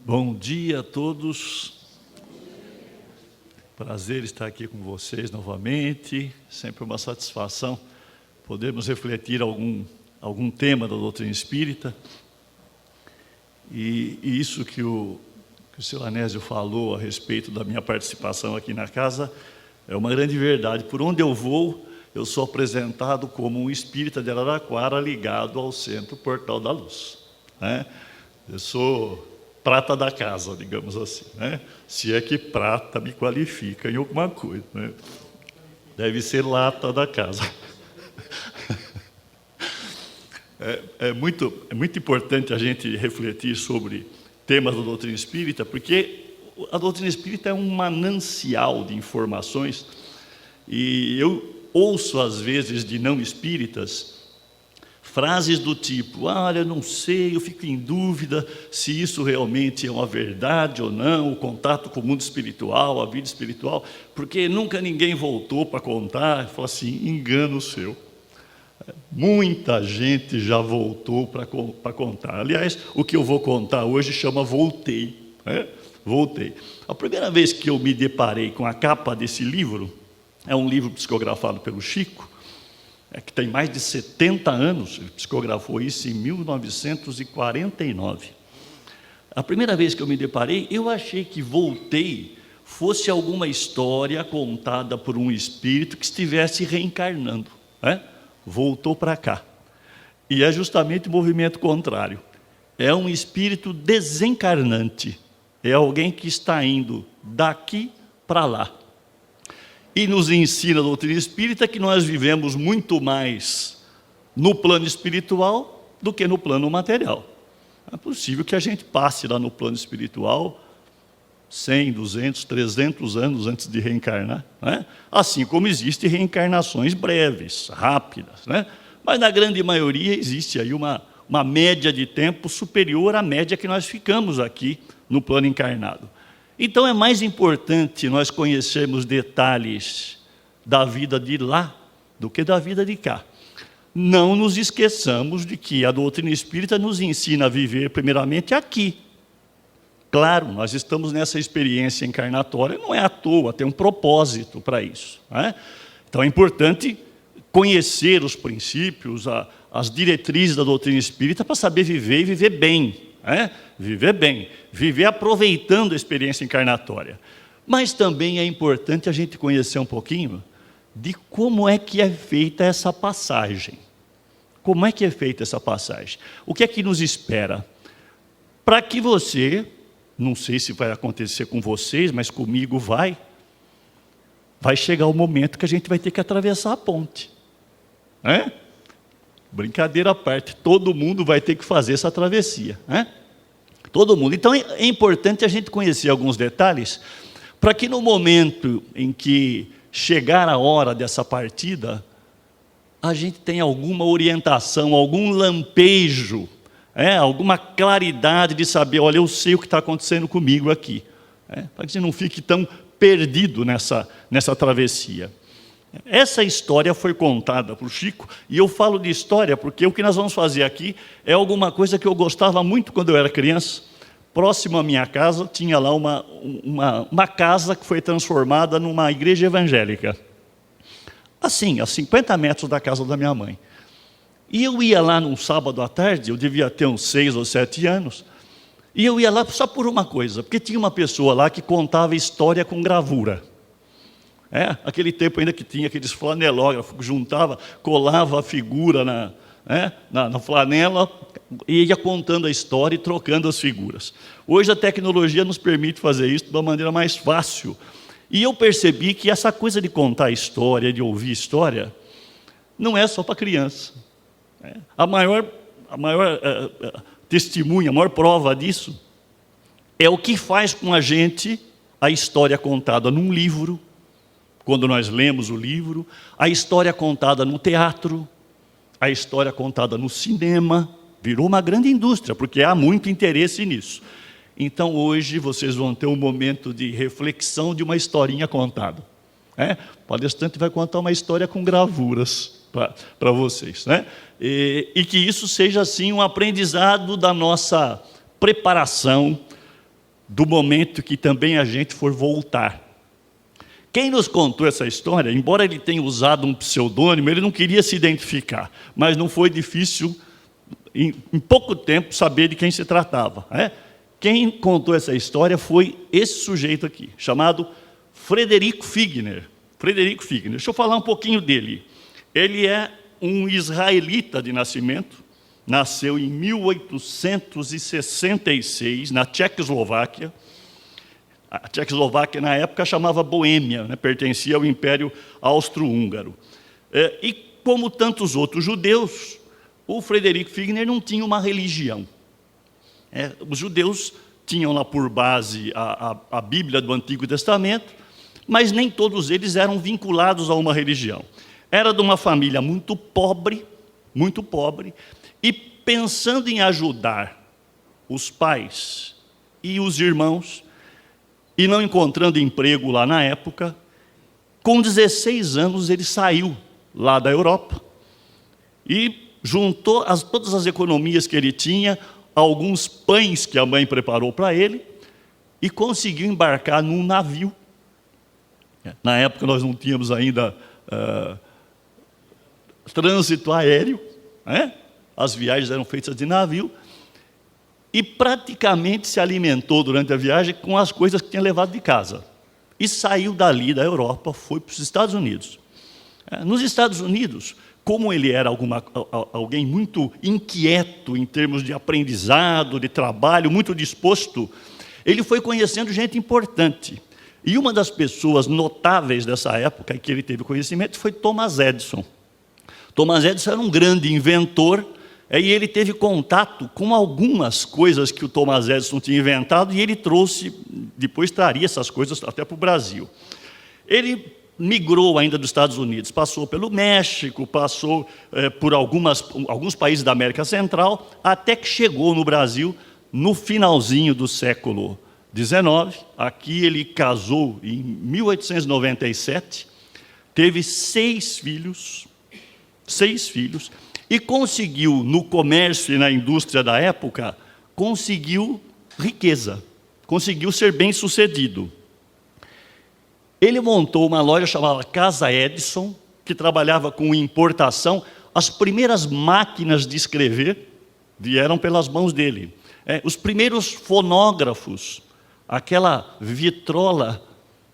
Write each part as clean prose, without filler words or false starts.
Bom dia a todos. Prazer estar aqui com vocês novamente. Sempre uma satisfação podermos refletir algum tema da doutrina espírita. E isso que o senhor Anésio falou a respeito da minha participação aqui na casa é uma grande verdade. Por onde eu vou, eu sou apresentado como um espírita de Araraquara ligado ao Centro Portal da Luz, né? Eu sou prata da casa, digamos assim, né? Se é que prata me qualifica em alguma coisa, né? Deve ser lata da casa. É muito importante a gente refletir sobre temas da doutrina espírita, porque a doutrina espírita é um manancial de informações, e eu ouço às vezes de não espíritas frases do tipo: olha, eu não sei, eu fico em dúvida se isso realmente é uma verdade ou não, o contato com o mundo espiritual, a vida espiritual, porque nunca ninguém voltou para contar. Eu falo assim: engano seu. Muita gente já voltou para contar. Aliás, o que eu vou contar hoje chama Voltei, né? Voltei. A primeira vez que eu me deparei com a capa desse livro, é um livro psicografado pelo Chico, que tem mais de 70 anos, ele psicografou isso em 1949. A primeira vez que eu me deparei, eu achei que Voltei fosse alguma história contada por um espírito que estivesse reencarnando, né? Voltou para cá. E é justamente o movimento contrário. É um espírito desencarnante. É alguém que está indo daqui para lá. E nos ensina a doutrina espírita que nós vivemos muito mais no plano espiritual do que no plano material. É possível que a gente passe lá no plano espiritual 100, 200, 300 anos antes de reencarnar, né? Assim como existem reencarnações breves, rápidas, né? Mas na grande maioria existe aí uma média de tempo superior à média que nós ficamos aqui no plano encarnado. Então é mais importante nós conhecermos detalhes da vida de lá do que da vida de cá. Não nos esqueçamos de que a doutrina espírita nos ensina a viver primeiramente aqui. Claro, nós estamos nessa experiência encarnatória, não é à toa, tem um propósito para isso, né? Então é importante conhecer os princípios, as diretrizes da doutrina espírita para saber viver e viver bem, né? Viver bem, viver aproveitando a experiência encarnatória. Mas também é importante a gente conhecer um pouquinho de como é que é feita essa passagem. Como é que é feita essa passagem? O que é que nos espera? Para que você, não sei se vai acontecer com vocês, mas comigo vai chegar o momento que a gente vai ter que atravessar a ponte, né? Brincadeira à parte, todo mundo vai ter que fazer essa travessia, né? Todo mundo. Então é importante a gente conhecer alguns detalhes, para que no momento em que chegar a hora dessa partida, a gente tenha alguma orientação, algum lampejo, alguma claridade de saber: olha, eu sei o que está acontecendo comigo aqui, para que você não fique tão perdido nessa travessia. Essa história foi contada por Chico, e eu falo de história porque o que nós vamos fazer aqui é alguma coisa que eu gostava muito quando eu era criança. Próximo à minha casa, tinha lá uma casa que foi transformada numa igreja evangélica. Assim, a 50 metros da casa da minha mãe. E eu ia lá num sábado à tarde, eu devia ter uns 6 ou 7 anos, e eu ia lá só por uma coisa, porque tinha uma pessoa lá que contava história com gravura. Aquele tempo ainda que tinha aqueles flanelógrafos, que juntava, colava a figura na flanela, e ia contando a história e trocando as figuras. Hoje a tecnologia nos permite fazer isso de uma maneira mais fácil. E eu percebi que essa coisa de contar história, de ouvir história, não é só para criança. A maior testemunha, a maior prova disso é o que faz com a gente a história contada num livro, quando nós lemos o livro, a história contada no teatro, a história contada no cinema. Virou uma grande indústria, porque há muito interesse nisso. Então hoje vocês vão ter um momento de reflexão de uma historinha contada. O palestrante vai contar uma história com gravuras para vocês, né? E que isso seja assim um aprendizado da nossa preparação do momento que também a gente for voltar. Quem nos contou essa história, embora ele tenha usado um pseudônimo, ele não queria se identificar, mas não foi difícil, em pouco tempo, saber de quem se tratava. Quem contou essa história foi esse sujeito aqui, chamado Frederico Figner. Frederico Figner. Deixa eu falar um pouquinho dele. Ele é um israelita de nascimento, nasceu em 1866, na Tchecoslováquia. A Tchecoslováquia, na época, chamava Boêmia, pertencia ao Império Austro-Húngaro. E, como tantos outros judeus, o Frederico Figner não tinha uma religião. Os judeus tinham lá por base a Bíblia do Antigo Testamento, mas nem todos eles eram vinculados a uma religião. Era de uma família muito pobre, e pensando em ajudar os pais e os irmãos, e não encontrando emprego lá na época, com 16 anos ele saiu lá da Europa e juntou todas as economias que ele tinha, alguns pães que a mãe preparou para ele, e conseguiu embarcar num navio. Na época nós não tínhamos ainda trânsito aéreo, as viagens eram feitas de navio, e praticamente se alimentou durante a viagem com as coisas que tinha levado de casa. E saiu dali da Europa, foi para os Estados Unidos. Nos Estados Unidos, como ele era alguém muito inquieto em termos de aprendizado, de trabalho, muito disposto, ele foi conhecendo gente importante. E uma das pessoas notáveis dessa época em que ele teve conhecimento foi Thomas Edison. Thomas Edison era um grande inventor, e ele teve contato com algumas coisas que o Thomas Edison tinha inventado, e ele depois traria essas coisas até para o Brasil. Ele migrou ainda dos Estados Unidos, passou pelo México, passou por alguns países da América Central, até que chegou no Brasil no finalzinho do século XIX. Aqui ele casou em 1897, teve 6 filhos, e conseguiu, no comércio e na indústria da época, conseguiu riqueza, conseguiu ser bem-sucedido. Ele montou uma loja chamada Casa Edison, que trabalhava com importação. As primeiras máquinas de escrever vieram pelas mãos dele. Os primeiros fonógrafos, aquela vitrola,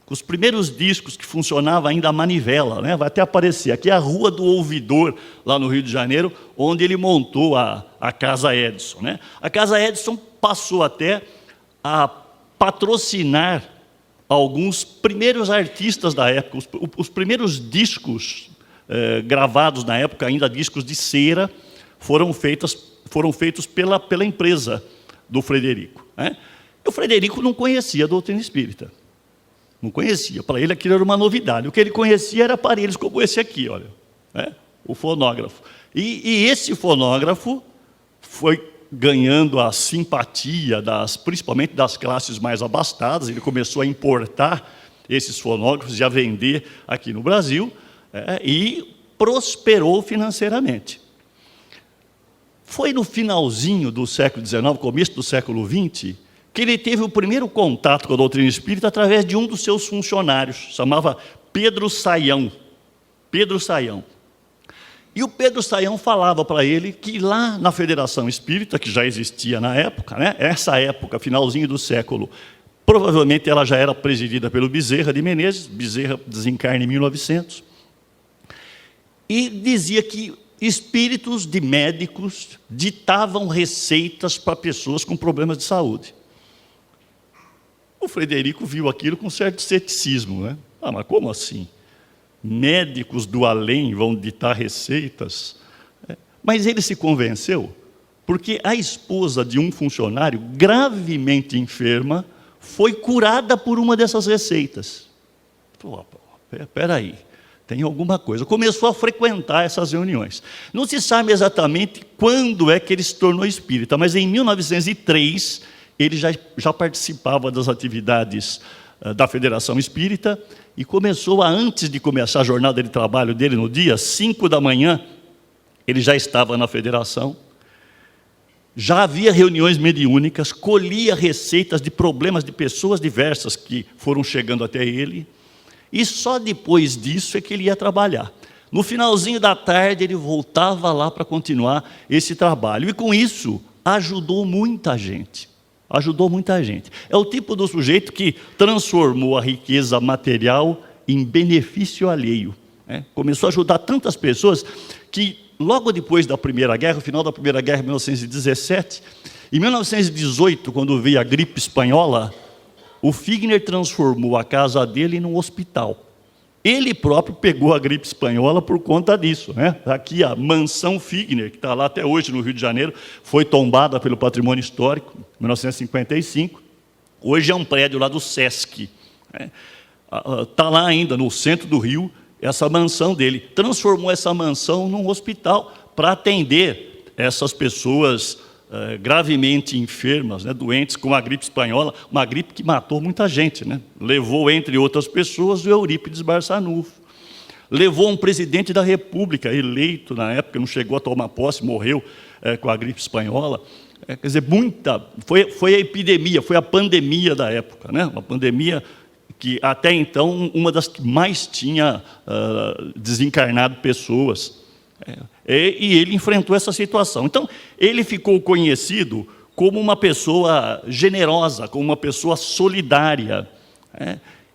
os primeiros discos que funcionava ainda a manivela, vai até aparecer. Aqui é a Rua do Ouvidor, lá no Rio de Janeiro, onde ele montou a Casa Edison. A Casa Edison passou até a patrocinar alguns primeiros artistas da época. Os primeiros discos gravados na época, ainda discos de cera, foram feitos pela empresa do Frederico. E o Frederico não conhecia a doutrina espírita. Não conhecia. Para ele aquilo era uma novidade. O que ele conhecia era aparelhos como esse aqui, olha, o fonógrafo. E esse fonógrafo foi ganhando a simpatia, principalmente das classes mais abastadas. Ele começou a importar esses fonógrafos e a vender aqui no Brasil, e prosperou financeiramente. Foi no finalzinho do século XIX, começo do século XX, que ele teve o primeiro contato com a doutrina espírita através de um dos seus funcionários, chamava Pedro Saião. Pedro Saião. E o Pedro Saião falava para ele que lá na Federação Espírita, que já existia na época, essa época, finalzinho do século, provavelmente ela já era presidida pelo Bezerra de Menezes. Bezerra desencarna em 1900, e dizia que espíritos de médicos ditavam receitas para pessoas com problemas de saúde. O Frederico viu aquilo com certo ceticismo. Mas como assim? Médicos do além vão ditar receitas? Mas ele se convenceu, porque a esposa de um funcionário gravemente enferma foi curada por uma dessas receitas. Espera aí, tem alguma coisa. Começou a frequentar essas reuniões. Não se sabe exatamente quando é que ele se tornou espírita, mas em 1903... ele já participava das atividades da Federação Espírita, e começou antes de começar a jornada de trabalho dele no dia 5 da manhã, ele já estava na Federação, já havia reuniões mediúnicas, colhia receitas de problemas de pessoas diversas que foram chegando até ele, e só depois disso é que ele ia trabalhar. No finalzinho da tarde, ele voltava lá para continuar esse trabalho, e com isso, ajudou muita gente. Ajudou muita gente. É o tipo do sujeito que transformou a riqueza material em benefício alheio. Começou a ajudar tantas pessoas que, logo depois da Primeira Guerra, no final da Primeira Guerra, em 1917, em 1918, quando veio a gripe espanhola, o Figner transformou a casa dele num hospital. Ele próprio pegou a gripe espanhola por conta disso. Aqui a mansão Figner, que está lá até hoje no Rio de Janeiro, foi tombada pelo Patrimônio Histórico, em 1955. Hoje é um prédio lá do Sesc. Está lá ainda, no centro do Rio, essa mansão dele. Transformou essa mansão num hospital para atender essas pessoas gravemente enfermas, doentes com a gripe espanhola, uma gripe que matou muita gente. Levou, entre outras pessoas, o Eurípides Barçanufo. Levou um presidente da República, eleito na época, não chegou a tomar posse, morreu com a gripe espanhola. Quer dizer, foi a epidemia, foi a pandemia da época, uma pandemia que até então uma das que mais tinha desencarnado pessoas. E ele enfrentou essa situação. Então, ele ficou conhecido como uma pessoa generosa, como uma pessoa solidária.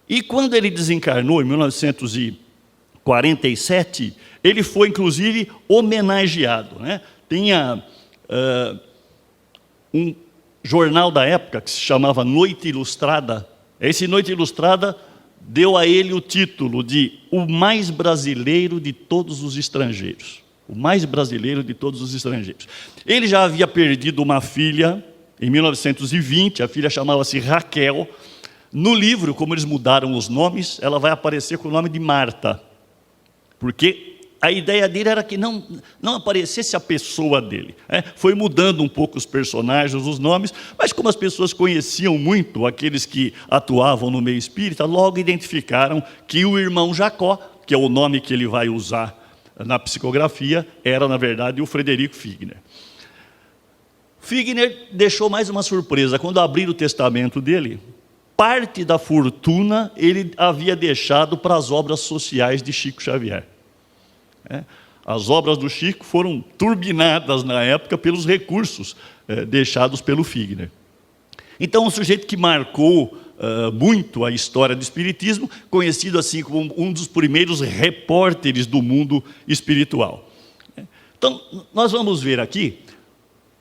E quando ele desencarnou, em 1947, ele foi, inclusive, homenageado. Tinha um jornal da época que se chamava Noite Ilustrada. Esse Noite Ilustrada deu a ele o título de o mais brasileiro de todos os estrangeiros. O mais brasileiro de todos os estrangeiros. Ele já havia perdido uma filha em 1920, a filha chamava-se Raquel. No livro, como eles mudaram os nomes, ela vai aparecer com o nome de Marta, porque a ideia dele era que não aparecesse a pessoa dele. Foi mudando um pouco os personagens, os nomes, mas como as pessoas conheciam muito aqueles que atuavam no meio espírita, logo identificaram que o irmão Jacó, que é o nome que ele vai usar na psicografia, era, na verdade, o Frederico Figner. Figner deixou mais uma surpresa. Quando abriram o testamento dele, parte da fortuna ele havia deixado para as obras sociais de Chico Xavier. As obras do Chico foram turbinadas na época pelos recursos deixados pelo Figner. Então, um sujeito que marcou muito a história do espiritismo, conhecido assim como um dos primeiros repórteres do mundo espiritual. Então, nós vamos ver aqui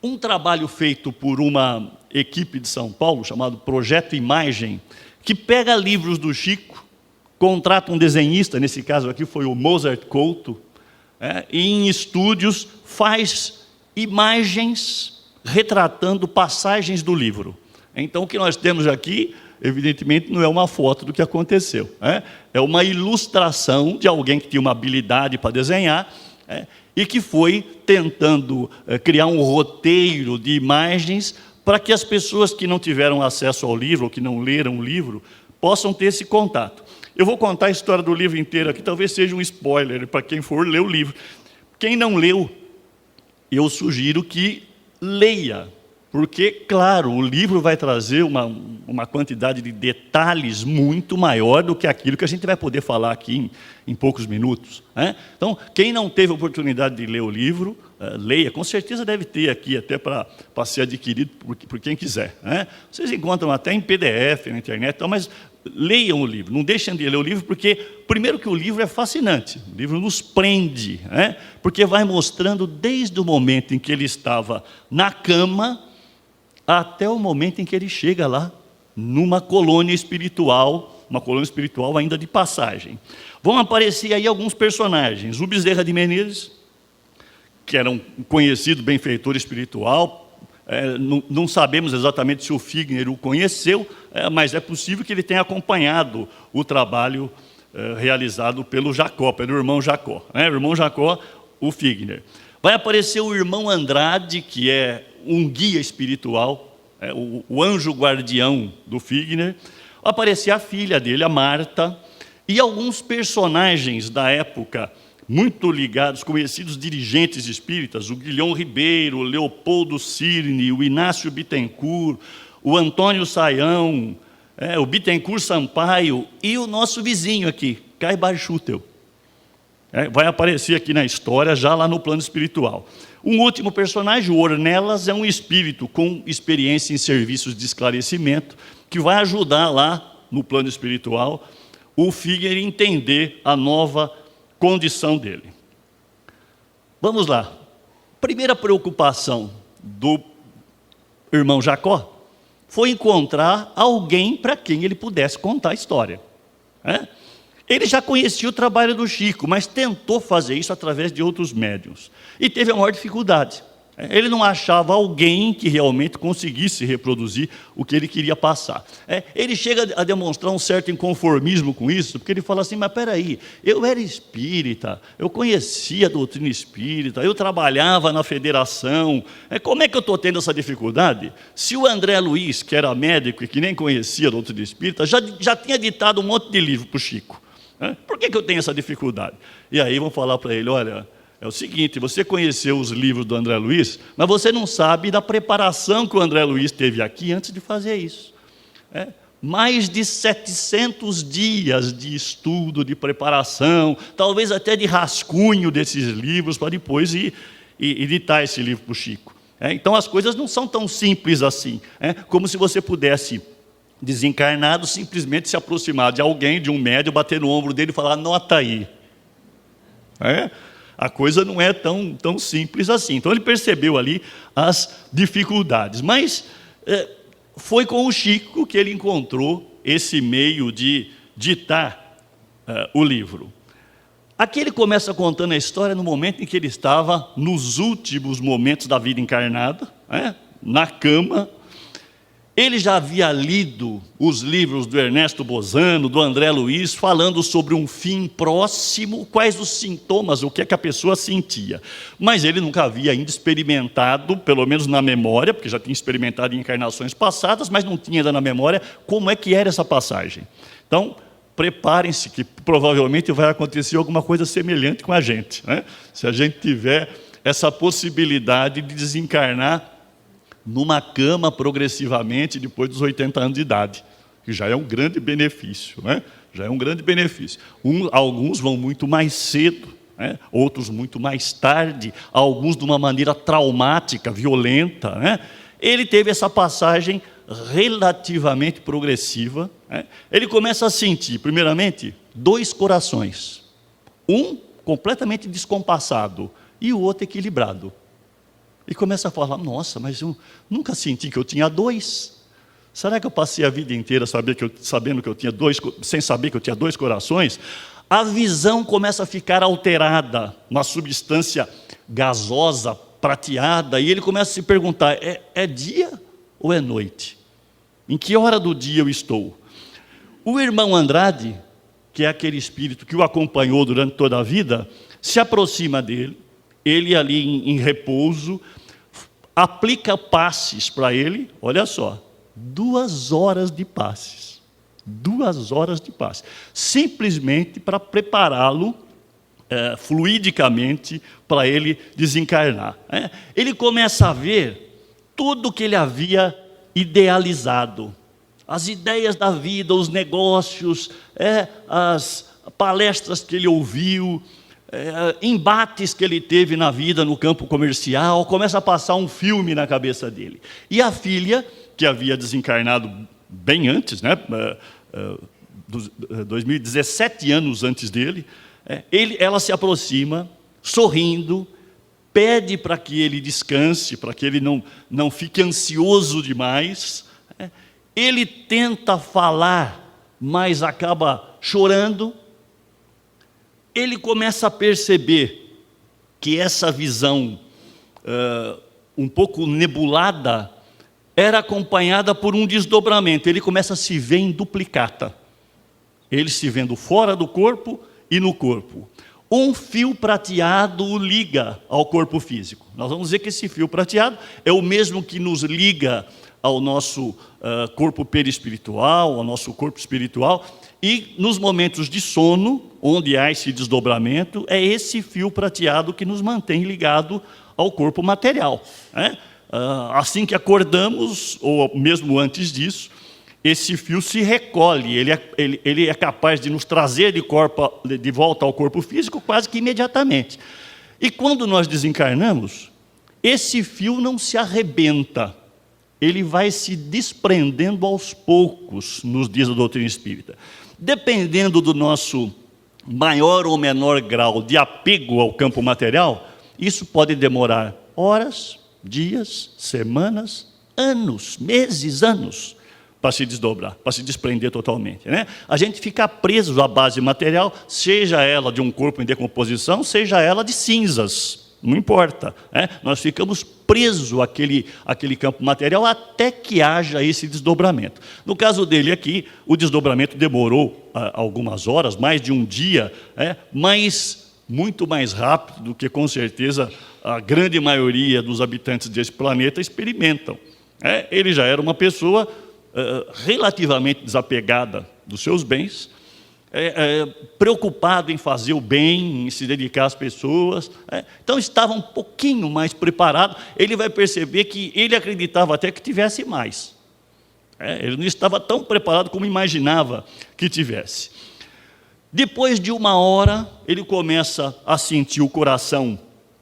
um trabalho feito por uma equipe de São Paulo, chamado Projeto Imagem, que pega livros do Chico, contrata um desenhista, nesse caso aqui foi o Mozart Couto, e em estúdios faz imagens retratando passagens do livro. Então, o que nós temos aqui, evidentemente, não é uma foto do que aconteceu. É uma ilustração de alguém que tinha uma habilidade para desenhar e que foi tentando criar um roteiro de imagens para que as pessoas que não tiveram acesso ao livro, ou que não leram o livro, possam ter esse contato. Eu vou contar a história do livro inteiro aqui, talvez seja um spoiler para quem for ler o livro. Quem não leu, eu sugiro que leia, porque, claro, o livro vai trazer uma quantidade de detalhes muito maior do que aquilo que a gente vai poder falar aqui em poucos minutos. Então, quem não teve a oportunidade de ler o livro, leia. Com certeza deve ter aqui até para ser adquirido por quem quiser. Vocês encontram até em PDF na internet, então, mas leiam o livro. Não deixem de ler o livro, porque, primeiro que o livro é fascinante. O livro nos prende, porque vai mostrando desde o momento em que ele estava na cama até o momento em que ele chega lá, numa colônia espiritual, uma colônia espiritual ainda de passagem. Vão aparecer aí alguns personagens. O Bezerra de Menezes, que era um conhecido benfeitor espiritual, não sabemos exatamente se o Figner o conheceu, mas é possível que ele tenha acompanhado o trabalho realizado pelo Jacó, pelo irmão Jacó. O irmão Jacó, o Figner. Vai aparecer o irmão Andrade, que é um guia espiritual, o anjo guardião do Figner. Vai aparecer a filha dele, a Marta, e alguns personagens da época muito ligados, conhecidos dirigentes espíritas, o Guilhom Ribeiro, o Leopoldo Cirne, o Inácio Bittencourt, o Antônio Saião, o Bittencourt Sampaio e o nosso vizinho aqui, Kai Barchutel. Vai aparecer aqui na história, já lá no plano espiritual. Um último personagem, o Ornelas, é um espírito com experiência em serviços de esclarecimento, que vai ajudar lá no plano espiritual o Figueiredo a entender a nova condição dele. Vamos lá. Primeira preocupação do irmão Jacó foi encontrar alguém para quem ele pudesse contar a história. Ele já conhecia o trabalho do Chico, mas tentou fazer isso através de outros médiuns. E teve a maior dificuldade. Ele não achava alguém que realmente conseguisse reproduzir o que ele queria passar. Ele chega a demonstrar um certo inconformismo com isso, porque ele fala assim, mas espera aí, eu era espírita, eu conhecia a doutrina espírita, eu trabalhava na federação, como é que eu estou tendo essa dificuldade? Se o André Luiz, que era médico e que nem conhecia a doutrina espírita, já tinha ditado um monte de livro para o Chico. Por que eu tenho essa dificuldade? E aí vão falar para ele, olha, é o seguinte, você conheceu os livros do André Luiz, mas você não sabe da preparação que o André Luiz teve aqui antes de fazer isso. Mais de 700 dias de estudo, de preparação, talvez até de rascunho desses livros, para depois ir ditar esse livro para o Chico. Então as coisas não são tão simples assim, como se você pudesse, desencarnado, simplesmente se aproximar de alguém, de um médium, bater no ombro dele e falar, anota aí. A coisa não é tão simples assim. Então ele percebeu ali as dificuldades. Mas foi com o Chico que ele encontrou esse meio de ditar o livro. Aqui ele começa contando a história no momento em que ele estava nos últimos momentos da vida encarnada, na cama. Ele já havia lido os livros do Ernesto Bozano, do André Luiz, falando sobre um fim próximo, quais os sintomas, o que é que a pessoa sentia. Mas ele nunca havia ainda experimentado, pelo menos na memória, porque já tinha experimentado em encarnações passadas, mas não tinha ainda na memória como é que era essa passagem. Então, preparem-se que provavelmente vai acontecer alguma coisa semelhante com a gente. Se a gente tiver essa possibilidade de desencarnar numa cama progressivamente depois dos 80 anos de idade, que já é um grande benefício, Já é um grande benefício. Alguns vão muito mais cedo, outros muito mais tarde, alguns de uma maneira traumática, violenta. Ele teve essa passagem relativamente progressiva. Ele começa a sentir, primeiramente, dois corações. Um completamente descompassado e o outro equilibrado. E começa a falar, nossa, mas eu nunca senti que eu tinha dois. Será que eu passei a vida inteira sabendo que eu tinha dois, sem saber que eu tinha dois corações? A visão começa a ficar alterada, uma substância gasosa, prateada, e ele começa a se perguntar, é dia ou é noite? Em que hora do dia eu estou? O irmão Andrade, que é aquele espírito que o acompanhou durante toda a vida, se aproxima dele, ele ali em repouso, aplica passes para ele, olha só, 2 horas de passes. 2 horas de passes. Simplesmente para prepará-lo fluidicamente para ele desencarnar. Ele começa a ver tudo que ele havia idealizado. As ideias da vida, os negócios, as palestras que ele ouviu, embates que ele teve na vida no campo comercial, começa a passar um filme na cabeça dele. E a filha, que havia desencarnado bem antes, 2017 anos antes dele, ela se aproxima, sorrindo, pede para que ele descanse, para que ele não fique ansioso demais. Ele tenta falar, mas acaba chorando. Ele começa a perceber que essa visão um pouco nebulada era acompanhada por um desdobramento. Ele começa a se ver em duplicata. Ele se vendo fora do corpo e no corpo. Um fio prateado o liga ao corpo físico. Nós vamos dizer que esse fio prateado é o mesmo que nos liga ao nosso corpo perispiritual, ao nosso corpo espiritual, e nos momentos de sono, onde há esse desdobramento, é esse fio prateado que nos mantém ligado ao corpo material, né? Assim que acordamos, ou mesmo antes disso, esse fio se recolhe, ele é capaz de nos trazer de volta ao corpo físico quase que imediatamente. E quando nós desencarnamos, esse fio não se arrebenta, ele vai se desprendendo aos poucos, nos dias da doutrina espírita. Dependendo do nosso maior ou menor grau de apego ao campo material, isso pode demorar horas, dias, semanas, anos, meses, anos, para se desdobrar, para se desprender totalmente, né? A gente fica preso à base material, seja ela de um corpo em decomposição, seja ela de cinzas, não importa, né? Nós ficamos presos àquele campo material até que haja esse desdobramento. No caso dele aqui, o desdobramento demorou algumas horas, mais de um dia, mas muito mais rápido do que, com certeza, a grande maioria dos habitantes desse planeta experimentam. Ele já era uma pessoa relativamente desapegada dos seus bens, preocupado em fazer o bem, em se dedicar às pessoas, então estava um pouquinho mais preparado. Ele vai perceber que ele acreditava até que tivesse mais, ele não estava tão preparado como imaginava que tivesse. Depois de uma hora, ele começa a sentir o coração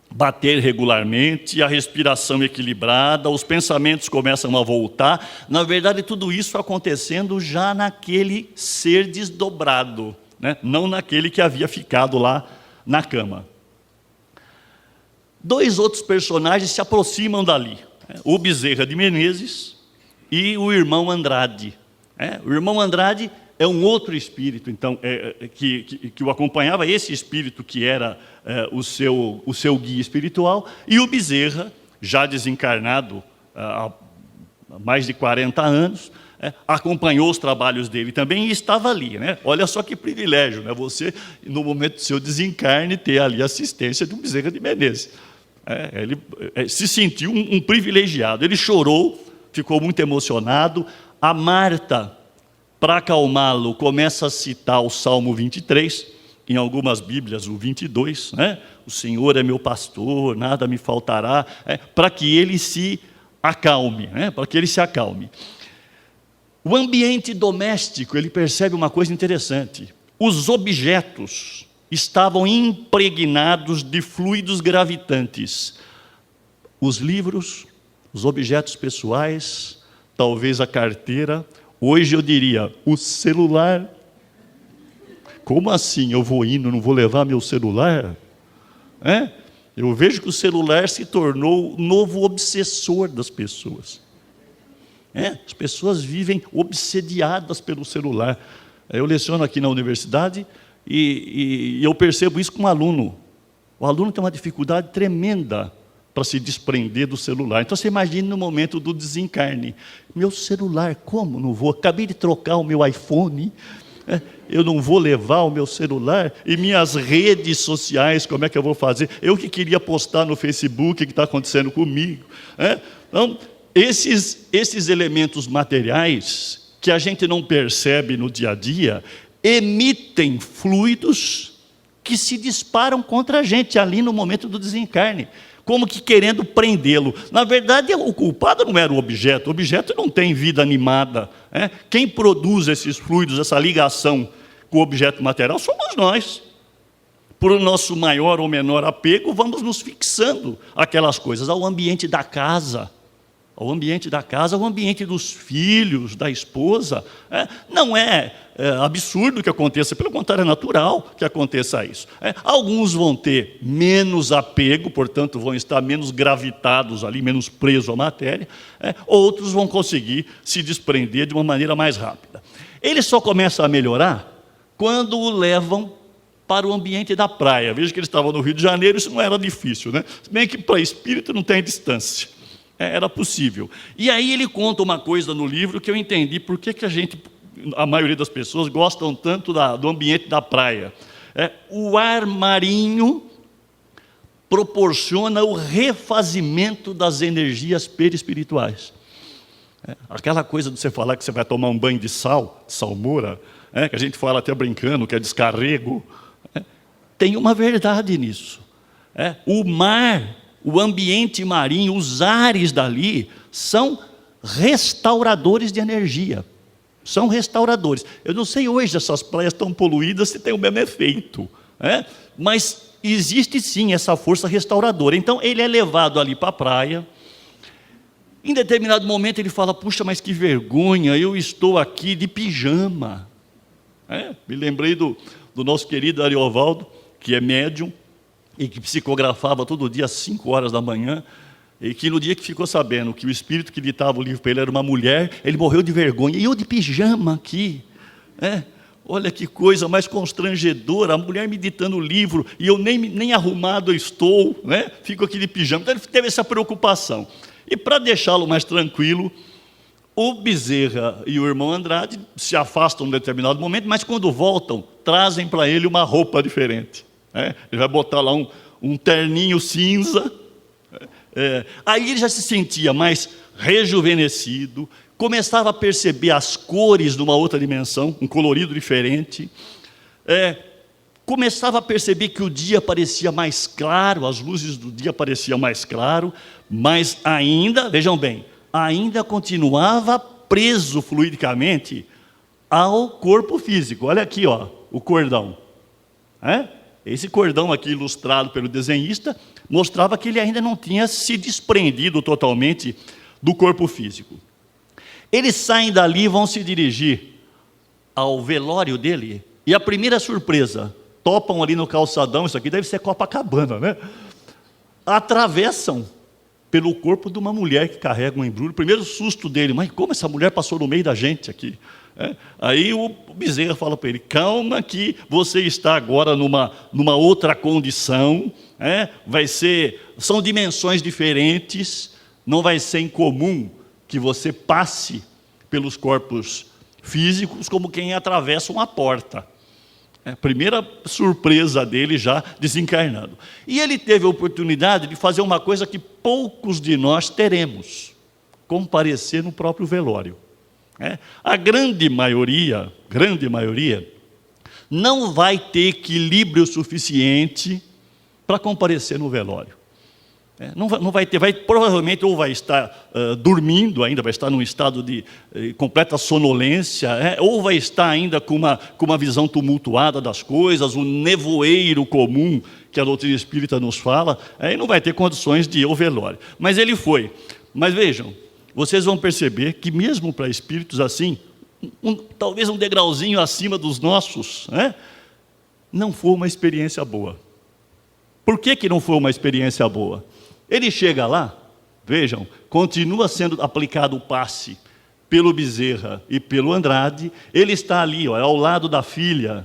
bater regularmente, a respiração equilibrada, os pensamentos começam a voltar. Na verdade, tudo isso acontecendo já naquele ser desdobrado, né? Não naquele que havia ficado lá na cama. Dois outros personagens se aproximam dali, o Bezerra de Menezes e o irmão Andrade. O irmão Andrade é um outro espírito, então, que o acompanhava, esse espírito que era o seu guia espiritual, e o Bezerra, já desencarnado há mais de 40 anos, acompanhou os trabalhos dele também e estava ali, né? Olha só que privilégio, né? Você, no momento do seu desencarne, ter ali a assistência do Bezerra de Menezes. Ele se sentiu um privilegiado, ele chorou, ficou muito emocionado. A Marta, para acalmá-lo, começa a citar o Salmo 23, em algumas Bíblias o 22, né? O Senhor é meu pastor, nada me faltará, para que ele se acalme, né? Para que ele se acalme. O ambiente doméstico, ele percebe uma coisa interessante. Os objetos estavam impregnados de fluidos gravitantes. Os livros, os objetos pessoais, talvez a carteira. Hoje eu diria, o celular. Como assim? Eu vou indo, não vou levar meu celular? Eu vejo que o celular se tornou o novo obsessor das pessoas. As pessoas vivem obsediadas pelo celular. Eu leciono aqui na universidade e eu percebo isso com um aluno. O aluno tem uma dificuldade tremenda para se desprender do celular. Então, você imagina no momento do desencarne. Meu celular, como não vou? Acabei de trocar o meu iPhone, eu não vou levar o meu celular? E minhas redes sociais, como é que eu vou fazer? Eu que queria postar no Facebook o que está acontecendo comigo. Então, esses elementos materiais, que a gente não percebe no dia a dia, emitem fluidos que se disparam contra a gente ali no momento do desencarne, como que querendo prendê-lo. Na verdade, o culpado não era o objeto não tem vida animada. Quem produz esses fluidos, essa ligação com o objeto material, somos nós. Por nosso maior ou menor apego, vamos nos fixando aquelas coisas, ao ambiente da casa, ao ambiente dos filhos, da esposa. Não é absurdo que aconteça, pelo contrário, é natural que aconteça isso. Alguns vão ter menos apego, portanto, vão estar menos gravitados ali, menos presos à matéria. Outros vão conseguir se desprender de uma maneira mais rápida. Ele só começa a melhorar quando o levam para o ambiente da praia. Veja que eles estavam no Rio de Janeiro, isso não era difícil, né? Se bem que para espírito não tem distância. Era possível. E aí ele conta uma coisa no livro que eu entendi por que a maioria das pessoas gostam tanto do ambiente da praia. O ar marinho proporciona o refazimento das energias perispirituais. Aquela coisa de você falar que você vai tomar um banho de sal, salmoura, que a gente fala até brincando, que é descarrego. Tem uma verdade nisso. O mar, o ambiente marinho, os ares dali são restauradores de energia. São restauradores. Eu não sei hoje, essas praias tão poluídas, se tem o mesmo efeito. Mas existe sim essa força restauradora. Então ele é levado ali para a praia. Em determinado momento ele fala: puxa, mas que vergonha, eu estou aqui de pijama. Me lembrei do nosso querido Ariovaldo, que é médium, e que psicografava todo dia às 5 horas da manhã, e que no dia que ficou sabendo que o espírito que ditava o livro para ele era uma mulher, ele morreu de vergonha. E eu de pijama aqui, olha que coisa mais constrangedora, a mulher me ditando o livro, e eu nem arrumado eu estou, fico aqui de pijama. Então ele teve essa preocupação. E para deixá-lo mais tranquilo, o Bezerra e o irmão Andrade se afastam em determinado momento, mas quando voltam, trazem para ele uma roupa diferente. Ele vai botar lá um terninho cinza. Aí ele já se sentia mais rejuvenescido, começava a perceber as cores numa outra dimensão, um colorido diferente. Começava a perceber que o dia parecia mais claro, as luzes do dia pareciam mais claro, mas ainda, vejam bem, ainda continuava preso fluidicamente ao corpo físico. Olha aqui, o cordão. Esse cordão aqui, ilustrado pelo desenhista, mostrava que ele ainda não tinha se desprendido totalmente do corpo físico. Eles saem dali e vão se dirigir ao velório dele, e a primeira surpresa, topam ali no calçadão, isso aqui deve ser Copacabana, atravessam pelo corpo de uma mulher que carrega um embrulho. O primeiro susto dele: mas como essa mulher passou no meio da gente aqui? Aí o Bezerra fala para ele: calma que você está agora numa outra condição, são dimensões diferentes, não vai ser incomum que você passe pelos corpos físicos como quem atravessa uma porta. Primeira surpresa dele já desencarnado. E ele teve a oportunidade de fazer uma coisa que poucos de nós teremos: comparecer no próprio velório. A grande maioria não vai ter equilíbrio suficiente para comparecer no velório. Não vai ter, provavelmente ou vai estar dormindo ainda, vai estar num estado de completa sonolência, ou vai estar ainda com uma visão tumultuada das coisas, o nevoeiro comum que a doutrina espírita nos fala, e não vai ter condições de ir ao velório. Mas ele foi. Mas vejam, vocês vão perceber que mesmo para espíritos assim, talvez um degrauzinho acima dos nossos, não foi uma experiência boa. Por que não foi uma experiência boa? Ele chega lá, vejam, continua sendo aplicado o passe pelo Bezerra e pelo Andrade. Ele está ali, ao lado da filha,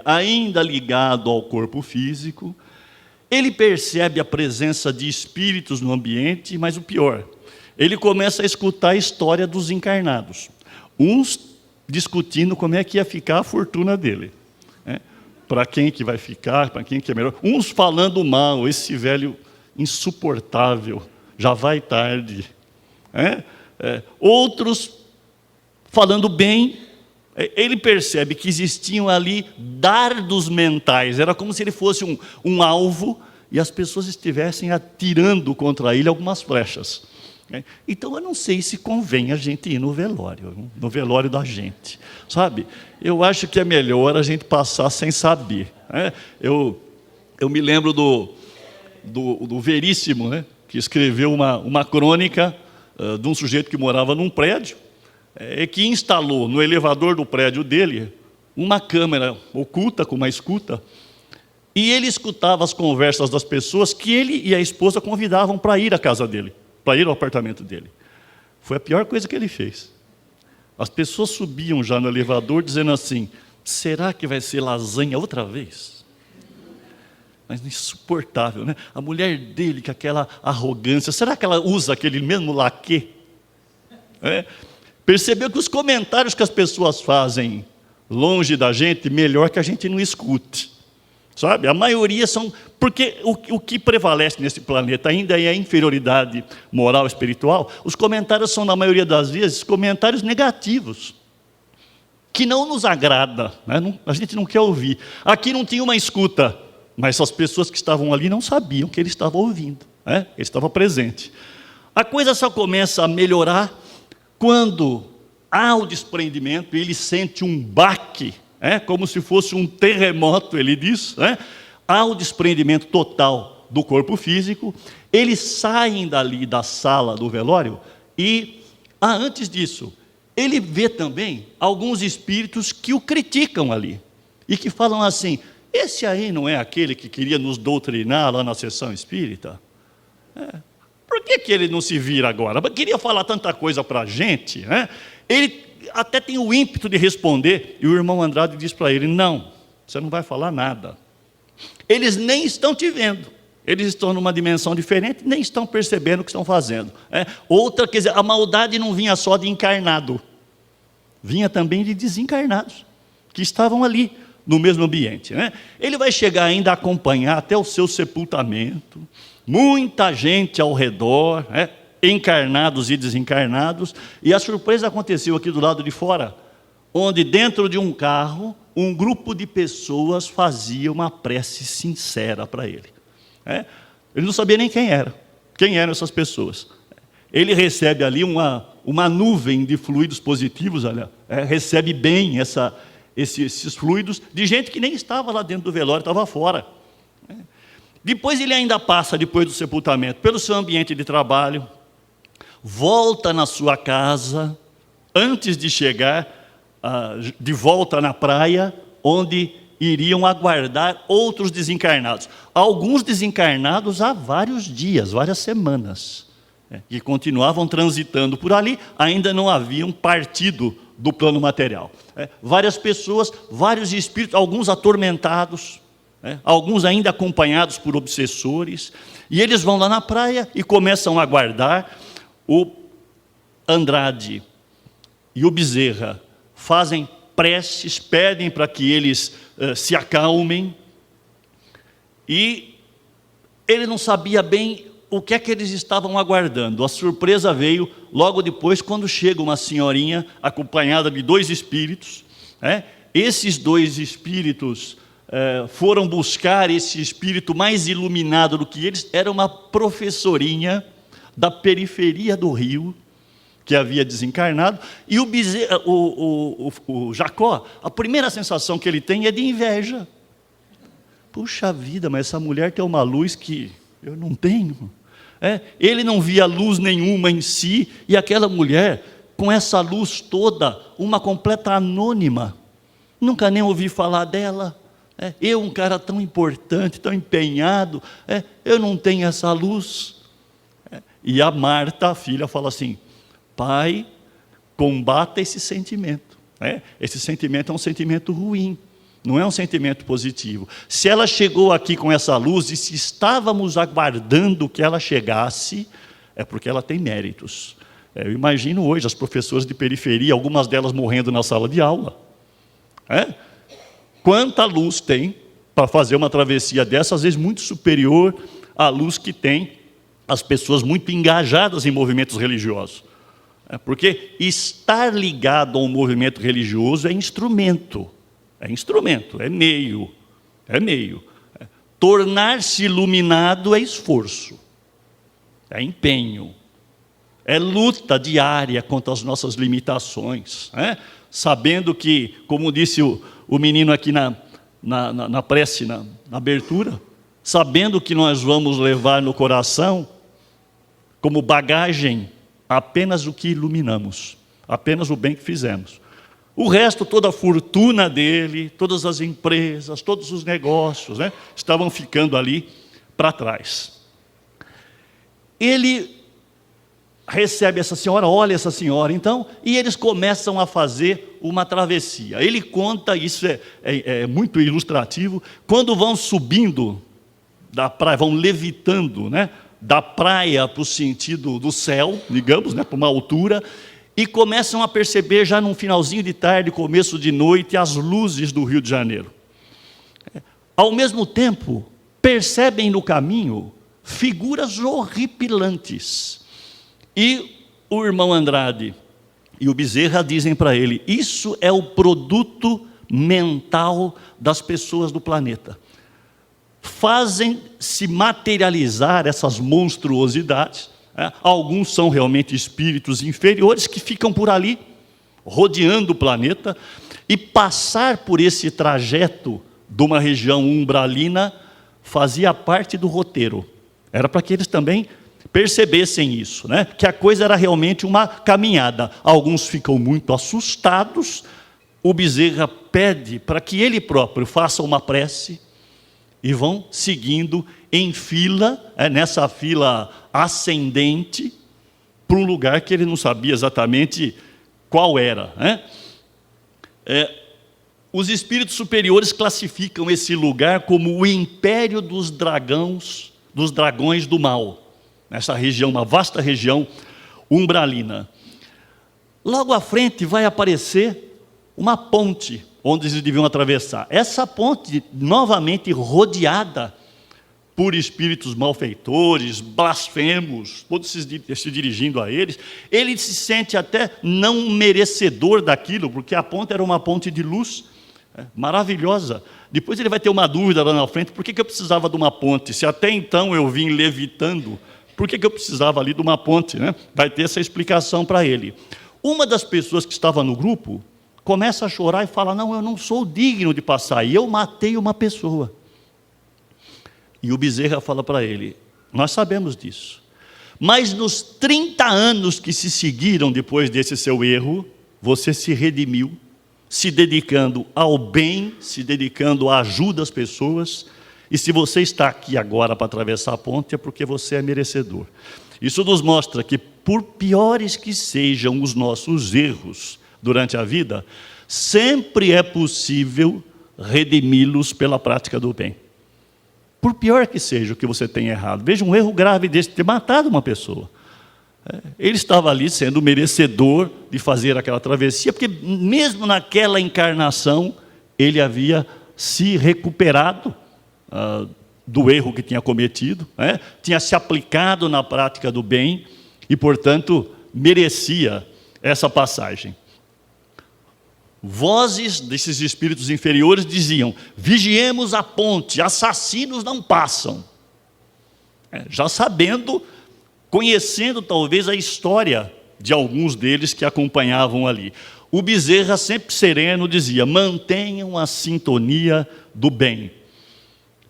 ainda ligado ao corpo físico. Ele percebe a presença de espíritos no ambiente, mas o pior, ele começa a escutar a história dos encarnados. Uns discutindo como é que ia ficar a fortuna dele. Para quem que vai ficar, para quem que é melhor. Uns falando mal: esse velho insuportável, já vai tarde. Outros falando bem. Ele percebe que existiam ali dardos mentais, era como se ele fosse um alvo, e as pessoas estivessem atirando contra ele algumas flechas. Então eu não sei se convém a gente ir no velório da gente, sabe? Eu acho que é melhor a gente passar sem saber. Eu me lembro do Veríssimo, que escreveu uma crônica de um sujeito que morava num prédio, que instalou no elevador do prédio dele uma câmera oculta com uma escuta, e ele escutava as conversas das pessoas que ele e a esposa convidavam para ir à casa dele, para ir ao apartamento dele. Foi a pior coisa que ele fez. As pessoas subiam já no elevador dizendo assim: será que vai ser lasanha outra vez? Mas insuportável, A mulher dele com aquela arrogância, será que ela usa aquele mesmo laquê? Percebeu que os comentários que as pessoas fazem longe da gente, melhor que a gente não escute. Sabe? A maioria são... Porque o que prevalece nesse planeta ainda é a inferioridade moral, espiritual. Os comentários são, na maioria das vezes, comentários negativos. que não nos agrada, né? A gente não quer ouvir. Aqui não tinha uma escuta, mas as pessoas que estavam ali não sabiam que ele estava ouvindo, né? Ele estava presente. A coisa só começa a melhorar quando há o desprendimento, ele sente um baque, como se fosse um terremoto, ele diz, há o desprendimento total do corpo físico, eles saem dali da sala do velório e, antes disso, ele vê também alguns espíritos que o criticam ali, e que falam assim: esse aí não é aquele que queria nos doutrinar lá na sessão espírita? Por que ele não se vira agora? Queria falar tanta coisa para a gente, né? Ele até tem o ímpeto de responder, e o irmão Andrade diz para ele: não, você não vai falar nada. Eles nem estão te vendo, eles estão numa dimensão diferente, nem estão percebendo o que estão fazendo. Outra, quer dizer, a maldade não vinha só de encarnado, vinha também de desencarnados, que estavam ali, no mesmo ambiente. Ele vai chegar ainda a acompanhar até o seu sepultamento, muita gente ao redor, encarnados e desencarnados, e a surpresa aconteceu aqui do lado de fora, onde dentro de um carro, um grupo de pessoas fazia uma prece sincera para ele. Ele não sabia nem quem eram essas pessoas. Ele recebe ali uma nuvem de fluidos positivos, recebe bem esses fluidos de gente que nem estava lá dentro do velório, estava fora. Depois ele ainda passa, depois do sepultamento, pelo seu ambiente de trabalho, volta na sua casa, antes de chegar de volta na praia, onde iriam aguardar outros desencarnados. Alguns desencarnados há vários dias, várias semanas, que continuavam transitando por ali, ainda não haviam partido do plano material. Várias pessoas, vários espíritos, alguns atormentados, alguns ainda acompanhados por obsessores, e eles vão lá na praia e começam a aguardar. O Andrade e o Bezerra fazem preces, pedem para que eles se acalmem, e ele não sabia bem o que é que eles estavam aguardando. A surpresa veio logo depois, quando chega uma senhorinha acompanhada de 2 espíritos. Esses 2 espíritos foram buscar esse espírito mais iluminado do que eles. Era uma professorinha da periferia do Rio, que havia desencarnado, e o Jacó, a primeira sensação que ele tem é de inveja. Puxa vida, mas essa mulher tem uma luz que eu não tenho. Ele não via luz nenhuma em si, e aquela mulher, com essa luz toda, uma completa anônima, nunca nem ouvi falar dela. Eu, um cara tão importante, tão empenhado, eu não tenho essa luz. E a Marta, a filha, fala assim: pai, combata esse sentimento. Esse sentimento é um sentimento ruim, não é um sentimento positivo. Se ela chegou aqui com essa luz, e se estávamos aguardando que ela chegasse, é porque ela tem méritos. Eu imagino hoje as professoras de periferia, algumas delas morrendo na sala de aula. Quanta luz tem para fazer uma travessia dessa, às vezes muito superior à luz que tem as pessoas muito engajadas em movimentos religiosos. Porque estar ligado a um movimento religioso é instrumento, é meio. Tornar-se iluminado é esforço, é empenho, é luta diária contra as nossas limitações, sabendo que, como disse o menino aqui na prece, na abertura, sabendo que nós vamos levar no coração, como bagagem, apenas o que iluminamos, apenas o bem que fizemos. O resto, toda a fortuna dele, todas as empresas, todos os negócios, estavam ficando ali para trás. Ele recebe essa senhora, olha essa senhora, então, e eles começam a fazer uma travessia. Ele conta, isso é muito ilustrativo, quando vão subindo da praia, vão levitando, da praia para o sentido do céu, digamos, para uma altura, e começam a perceber já num finalzinho de tarde, começo de noite, as luzes do Rio de Janeiro. Ao mesmo tempo, percebem no caminho figuras horripilantes. E o irmão Andrade e o Bezerra dizem para ele: isso é o produto mental das pessoas do planeta. Fazem se materializar essas monstruosidades. Alguns são realmente espíritos inferiores que ficam por ali, rodeando o planeta, e passar por esse trajeto de uma região umbralina fazia parte do roteiro. Era para que eles também percebessem isso, né? Que a coisa era realmente uma caminhada. Alguns ficam muito assustados. O Bezerra pede para que ele próprio faça uma prece e vão seguindo em fila, nessa fila ascendente, para um lugar que ele não sabia exatamente qual era, né? Os espíritos superiores classificam esse lugar como o império dos dragões do mal, nessa região, uma vasta região umbralina. Logo à frente vai aparecer uma ponte, onde eles deviam atravessar. Essa ponte, novamente rodeada por espíritos malfeitores, blasfemos, todos se dirigindo a eles. Ele se sente até não merecedor daquilo, porque a ponte era uma ponte de luz, maravilhosa. Depois ele vai ter uma dúvida lá na frente: por que eu precisava de uma ponte? Se até então eu vim levitando, por que eu precisava ali de uma ponte, né? Vai ter essa explicação para ele. Uma das pessoas que estava no grupo começa a chorar e fala: não, eu não sou digno de passar, e eu matei uma pessoa. E o Bezerra fala para ele: nós sabemos disso, mas nos 30 anos que se seguiram depois desse seu erro, você se redimiu, se dedicando ao bem, se dedicando à ajuda às pessoas, e se você está aqui agora para atravessar a ponte, é porque você é merecedor. Isso nos mostra que, por piores que sejam os nossos erros durante a vida, sempre é possível redimi-los pela prática do bem. Por pior que seja o que você tenha errado. Veja um erro grave desse, ter matado uma pessoa. Ele estava ali sendo merecedor de fazer aquela travessia, porque mesmo naquela encarnação, ele havia se recuperado do erro que tinha cometido, tinha se aplicado na prática do bem, e, portanto, merecia essa passagem. Vozes desses espíritos inferiores diziam: vigiemos a ponte, assassinos não passam. Já sabendo, conhecendo talvez a história de alguns deles que acompanhavam ali. O Bezerra, sempre sereno, dizia: mantenham a sintonia do bem.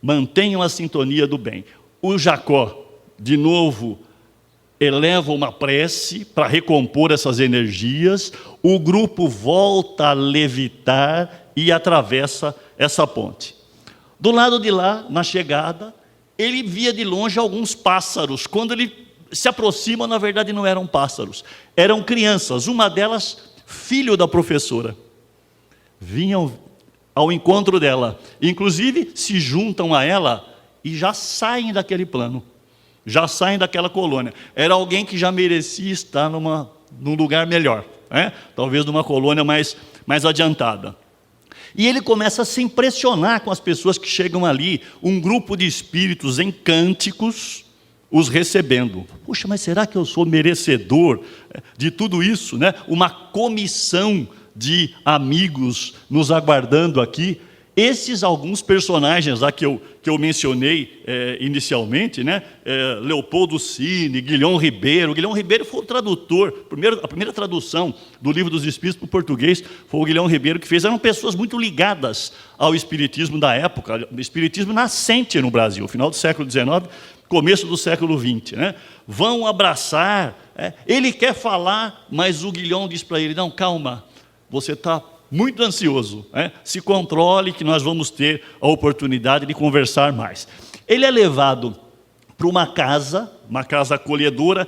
Mantenham a sintonia do bem. O Jacó, de novo, eleva uma prece para recompor essas energias. O grupo volta a levitar e atravessa essa ponte. Do lado de lá, na chegada, ele via de longe alguns pássaros. Quando ele se aproxima, na verdade não eram pássaros, eram crianças. Uma delas, filho da professora. Vinham ao encontro dela, inclusive se juntam a ela e já saem daquele plano, já saem daquela colônia. Era alguém que já merecia estar num lugar melhor, talvez numa colônia mais adiantada. E ele começa a se impressionar com as pessoas que chegam ali, um grupo de espíritos em cânticos, os recebendo. Puxa, mas será que eu sou merecedor de tudo isso, né? Uma comissão de amigos nos aguardando aqui. Esses alguns personagens lá que eu mencionei inicialmente, né? Leopoldo Cine, Guilhom Ribeiro. Guilhom Ribeiro foi o tradutor, a primeira tradução do Livro dos Espíritos para o português foi o Guilhom Ribeiro que fez. Eram pessoas muito ligadas ao espiritismo da época, o espiritismo nascente no Brasil, final do século XIX, começo do século XX, né? Vão abraçar, ele quer falar, mas o Guilhom diz para ele: não, calma, você está muito ansioso, se controle que nós vamos ter a oportunidade de conversar mais. Ele é levado para uma casa acolhedora.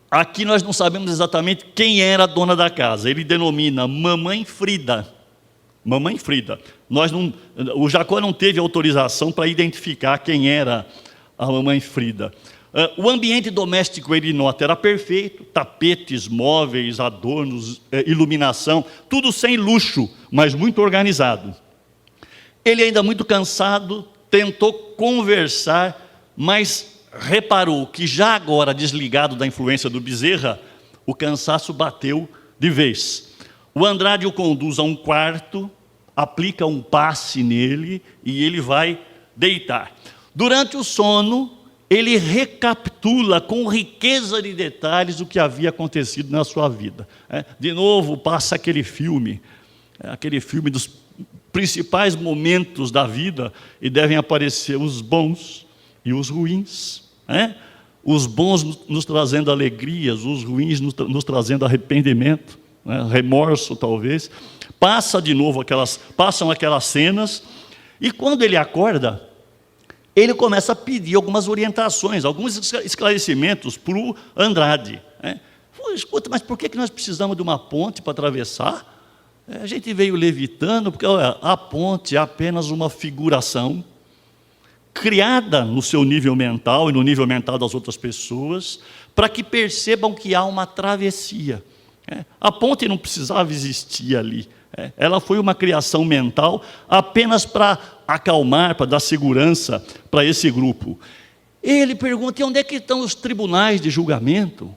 Aqui nós não sabemos exatamente quem era a dona da casa. Ele denomina Mamãe Frida. Mamãe Frida. O Jacó não teve autorização para identificar quem era a Mamãe Frida. O ambiente doméstico, ele nota, era perfeito: tapetes, móveis, adornos, iluminação, tudo sem luxo, mas muito organizado. Ele, ainda muito cansado, tentou conversar, mas reparou que, já agora desligado da influência do Bezerra, o cansaço bateu de vez. O Andrade o conduz a um quarto, aplica um passe nele e ele vai deitar. Durante o sono, ele recapitula com riqueza de detalhes o que havia acontecido na sua vida. De novo, passa aquele filme dos principais momentos da vida, e devem aparecer os bons e os ruins. Os bons nos trazendo alegrias, os ruins nos trazendo arrependimento, remorso talvez. Passam aquelas cenas, e quando ele acorda, ele começa a pedir algumas orientações, alguns esclarecimentos para o Andrade. Escuta, mas por que nós precisamos de uma ponte para atravessar? A gente veio levitando, porque olha, a ponte é apenas uma figuração criada no seu nível mental e no nível mental das outras pessoas, para que percebam que há uma travessia. A ponte não precisava existir ali. Ela foi uma criação mental apenas para acalmar, para dar segurança para esse grupo. Ele pergunta: e onde é que estão os tribunais de julgamento?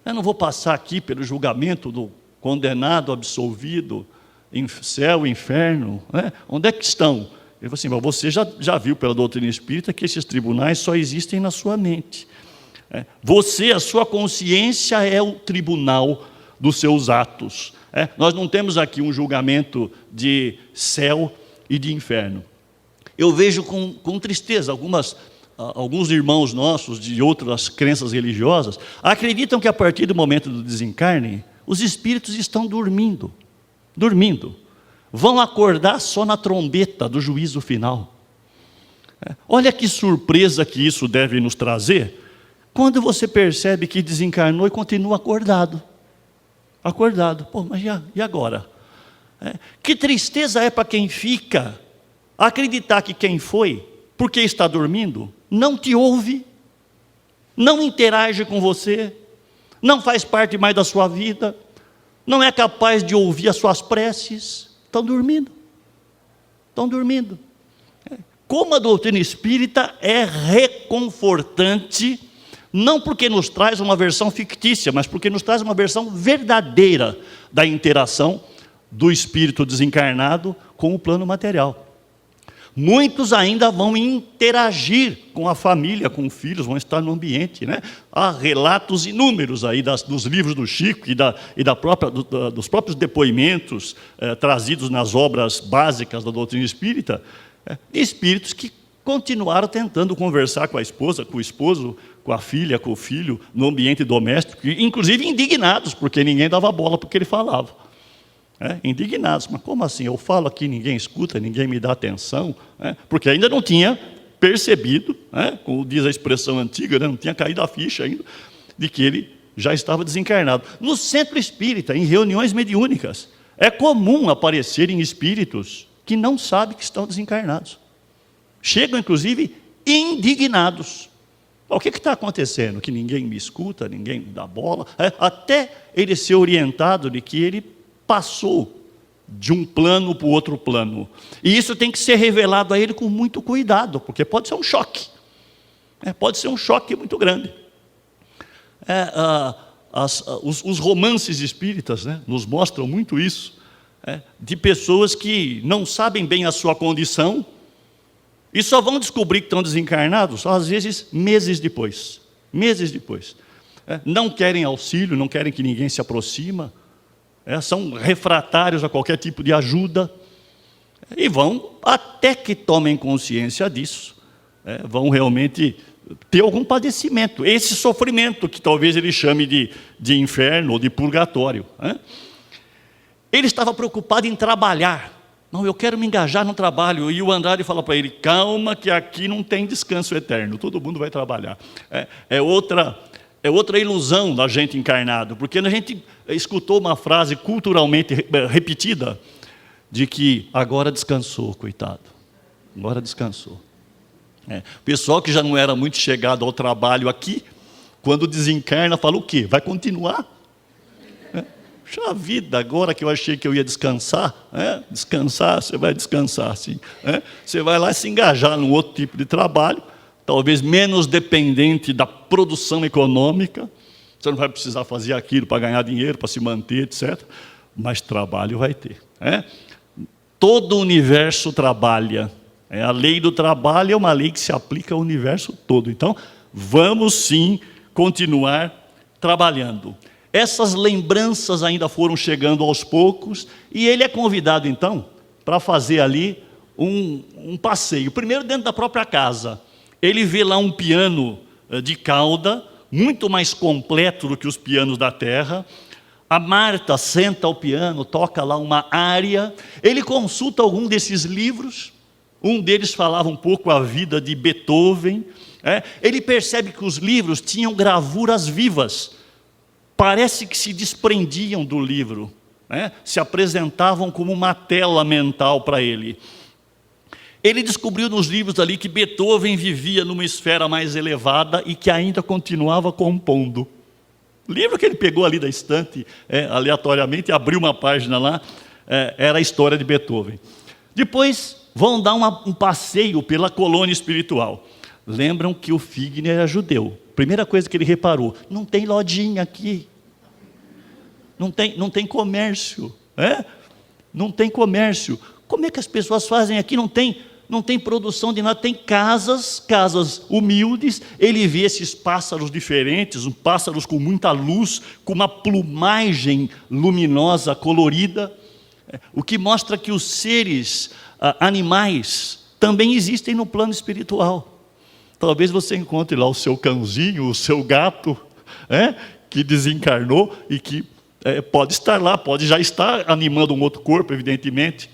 Eu não vou passar aqui pelo julgamento do condenado, absolvido, em céu, inferno. Onde é que estão? Ele falou assim: você já viu pela doutrina espírita que esses tribunais só existem na sua mente. A sua consciência é o tribunal dos seus atos. Nós não temos aqui um julgamento de céu e de inferno. Eu vejo com tristeza alguns irmãos nossos de outras crenças religiosas acreditam que a partir do momento do desencarne, os espíritos estão dormindo. Vão acordar só na trombeta do juízo final. Olha que surpresa que isso deve nos trazer, quando você percebe que desencarnou e continua acordado. Pô, mas e agora? Que tristeza é para quem fica acreditar que quem foi, porque está dormindo, não te ouve, não interage com você, não faz parte mais da sua vida, não é capaz de ouvir as suas preces. Estão dormindo. Como a doutrina espírita é reconfortante, não porque nos traz uma versão fictícia, mas porque nos traz uma versão verdadeira da interação do espírito desencarnado com o plano material. Muitos ainda vão interagir com a família, com filhos, vão estar no ambiente. Há relatos inúmeros aí dos livros do Chico dos próprios depoimentos trazidos nas obras básicas da doutrina espírita, de espíritos que continuaram tentando conversar com a esposa, com o esposo, com a filha, com o filho, no ambiente doméstico, inclusive indignados, porque ninguém dava bola para o que ele falava. Indignados, mas como assim? Eu falo aqui, ninguém escuta, ninguém me dá atenção, porque ainda não tinha percebido, como diz a expressão antiga, não tinha caído a ficha ainda, de que ele já estava desencarnado. No centro espírita, em reuniões mediúnicas, é comum aparecerem espíritos que não sabem que estão desencarnados. Chegam, inclusive, indignados. O que está acontecendo? Que ninguém me escuta, ninguém me dá bola, até ele ser orientado de que ele passou de um plano para o outro plano. E isso tem que ser revelado a ele com muito cuidado, porque pode ser um choque. Pode ser um choque muito grande. Os romances espíritas nos mostram muito isso, de pessoas que não sabem bem a sua condição e só vão descobrir que estão desencarnados, às vezes, meses depois. Não querem auxílio, não querem que ninguém se aproxima, são refratários a qualquer tipo de ajuda, e vão, até que tomem consciência disso, vão realmente ter algum padecimento, esse sofrimento que talvez ele chame de inferno ou de purgatório. Ele estava preocupado em trabalhar. Não, eu quero me engajar no trabalho. E o Andrade fala para ele: calma, que aqui não tem descanso eterno, todo mundo vai trabalhar. É outra ilusão da gente encarnado, porque a gente escutou uma frase culturalmente repetida, de que agora descansou, coitado, agora descansou. O pessoal que já não era muito chegado ao trabalho aqui, quando desencarna, fala o quê? Vai continuar? Puxa vida, agora que eu achei que eu ia descansar, descansar, você vai descansar sim. Você vai lá se engajar num outro tipo de trabalho, talvez menos dependente da produção econômica, Você não vai precisar fazer aquilo para ganhar dinheiro, para se manter, etc. Mas trabalho vai ter. Todo o universo trabalha. A lei do trabalho é uma lei que se aplica ao universo todo. Então, vamos sim continuar trabalhando. Essas lembranças ainda foram chegando aos poucos, e ele é convidado, então, para fazer ali um passeio. Primeiro, dentro da própria casa. Ele vê lá um piano de cauda, muito mais completo do que os pianos da terra. A Marta senta ao piano, toca lá uma área. Ele consulta algum desses livros. Um deles falava um pouco a vida de Beethoven. Ele percebe que os livros tinham gravuras vivas. Parece que se desprendiam do livro, se apresentavam como uma tela mental para ele. Ele descobriu nos livros ali que Beethoven vivia numa esfera mais elevada e que ainda continuava compondo. O livro que ele pegou ali da estante, aleatoriamente, abriu uma página lá, era a história de Beethoven. Depois vão dar um passeio pela colônia espiritual. Lembram que o Figner era judeu. Primeira coisa que ele reparou, não tem lojinha aqui. Não tem comércio. Não tem comércio. Como é que as pessoas fazem aqui? Não tem produção de nada, tem casas humildes. Ele vê esses pássaros diferentes, pássaros com muita luz, com uma plumagem luminosa, colorida, o que mostra que os seres animais também existem no plano espiritual. Talvez você encontre lá o seu cãozinho, o seu gato, que desencarnou e que pode estar lá, pode já estar animando um outro corpo, evidentemente.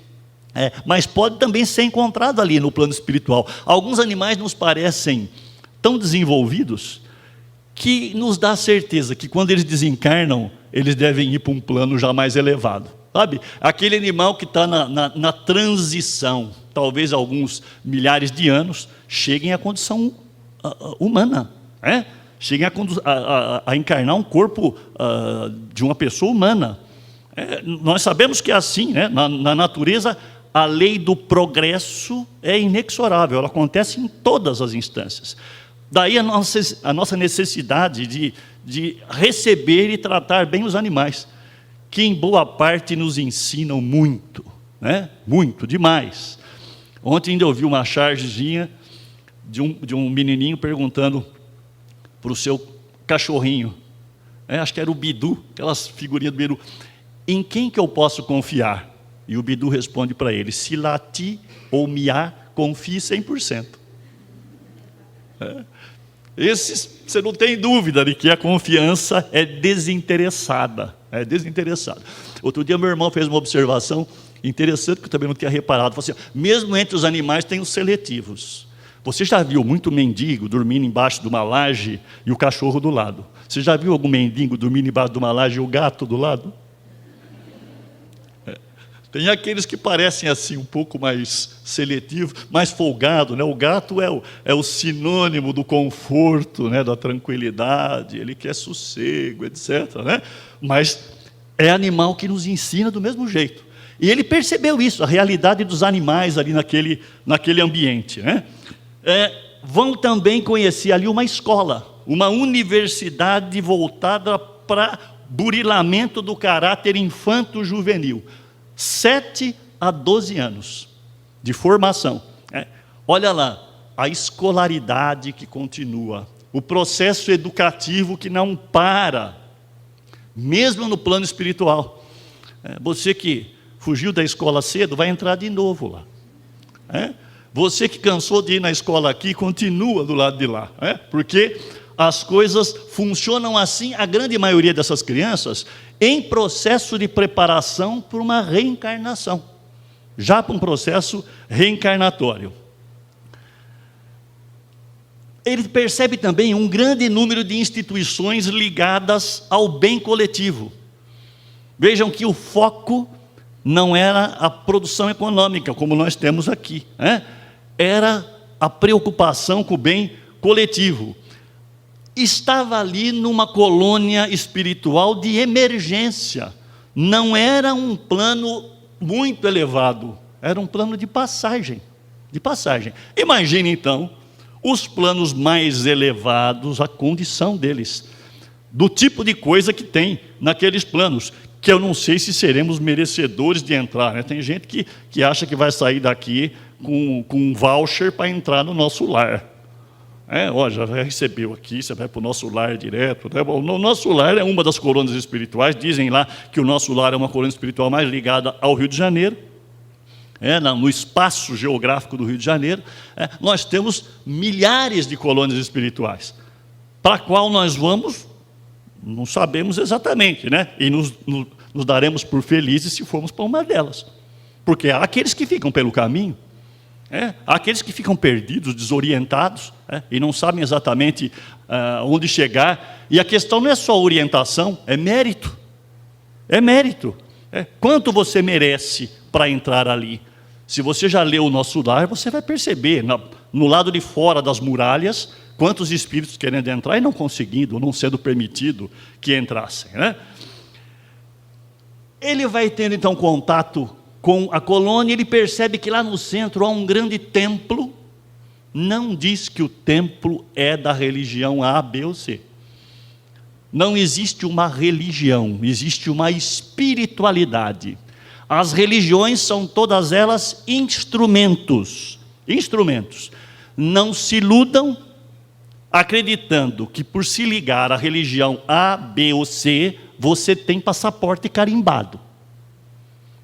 Mas pode também ser encontrado ali no plano espiritual. Alguns animais nos parecem tão desenvolvidos que nos dá certeza que quando eles desencarnam, eles devem ir para um plano já mais elevado. Sabe? Aquele animal que está na transição, talvez alguns milhares de anos, cheguem à condição humana. Cheguem a encarnar um corpo de uma pessoa humana. Nós sabemos que é assim, na natureza. A lei do progresso é inexorável, ela acontece em todas as instâncias. Daí a nossa necessidade de receber e tratar bem os animais, que em boa parte nos ensinam muito, muito, demais. Ontem ainda ouvi uma chargezinha de um menininho perguntando para o seu cachorrinho, acho que era o Bidu, aquelas figurinhas do Bidu, em quem que eu posso confiar? E o Bidu responde para ele, se latir ou miar, confie 100%. Esses, você não tem dúvida de que a confiança é desinteressada. Outro dia meu irmão fez uma observação interessante, que eu também não tinha reparado. Falou assim, mesmo entre os animais tem os seletivos. Você já viu muito mendigo dormindo embaixo de uma laje e o cachorro do lado? Você já viu algum mendigo dormindo embaixo de uma laje e o gato do lado? Tem aqueles que parecem assim um pouco mais seletivos, mais folgado, O gato é o sinônimo do conforto, da tranquilidade, ele quer sossego, etc. Mas é animal que nos ensina do mesmo jeito. E ele percebeu isso, a realidade dos animais ali naquele ambiente. Vão também conhecer ali uma escola, uma universidade voltada para burilamento do caráter infanto-juvenil. 7 a 12 anos de formação. Olha lá, a escolaridade que continua, o processo educativo que não para, mesmo no plano espiritual. Você que fugiu da escola cedo, vai entrar de novo lá. Você que cansou de ir na escola aqui, continua do lado de lá. Porque as coisas funcionam assim, a grande maioria dessas crianças, em processo de preparação para uma reencarnação, já para um processo reencarnatório. Ele percebe também um grande número de instituições ligadas ao bem coletivo. Vejam que o foco não era a produção econômica, como nós temos aqui, era a preocupação com o bem coletivo. Estava ali numa colônia espiritual de emergência. Não era um plano muito elevado, era um plano de passagem. Imagine então os planos mais elevados, a condição deles. do tipo de coisa que tem naqueles planos, que eu não sei se seremos merecedores de entrar, né? Tem gente que acha que vai sair daqui com um voucher para entrar no nosso lar. Já recebeu aqui, você vai para o nosso lar direto. Né? Bom, o nosso lar é uma das colônias espirituais, dizem lá que o nosso lar é uma colônia espiritual mais ligada ao Rio de Janeiro, no espaço geográfico do Rio de Janeiro. Nós temos milhares de colônias espirituais, para a qual nós vamos, não sabemos exatamente, né? E nos daremos por felizes se formos para uma delas, porque há aqueles que ficam pelo caminho, há aqueles que ficam perdidos, desorientados, e não sabem exatamente onde chegar. E a questão não é só orientação, é mérito. É mérito. Quanto você merece para entrar ali? Se você já leu o Nosso Lar, você vai perceber, no lado de fora das muralhas, quantos espíritos querendo entrar e não conseguindo, não sendo permitido que entrassem, né? Ele vai tendo então contato com a colônia, ele percebe que lá no centro há um grande templo. Não diz que o templo é da religião A, B ou C. Não existe uma religião, existe uma espiritualidade. As religiões são todas elas instrumentos. Instrumentos. Não se iludam acreditando que por se ligar à religião A, B ou C, você tem passaporte carimbado.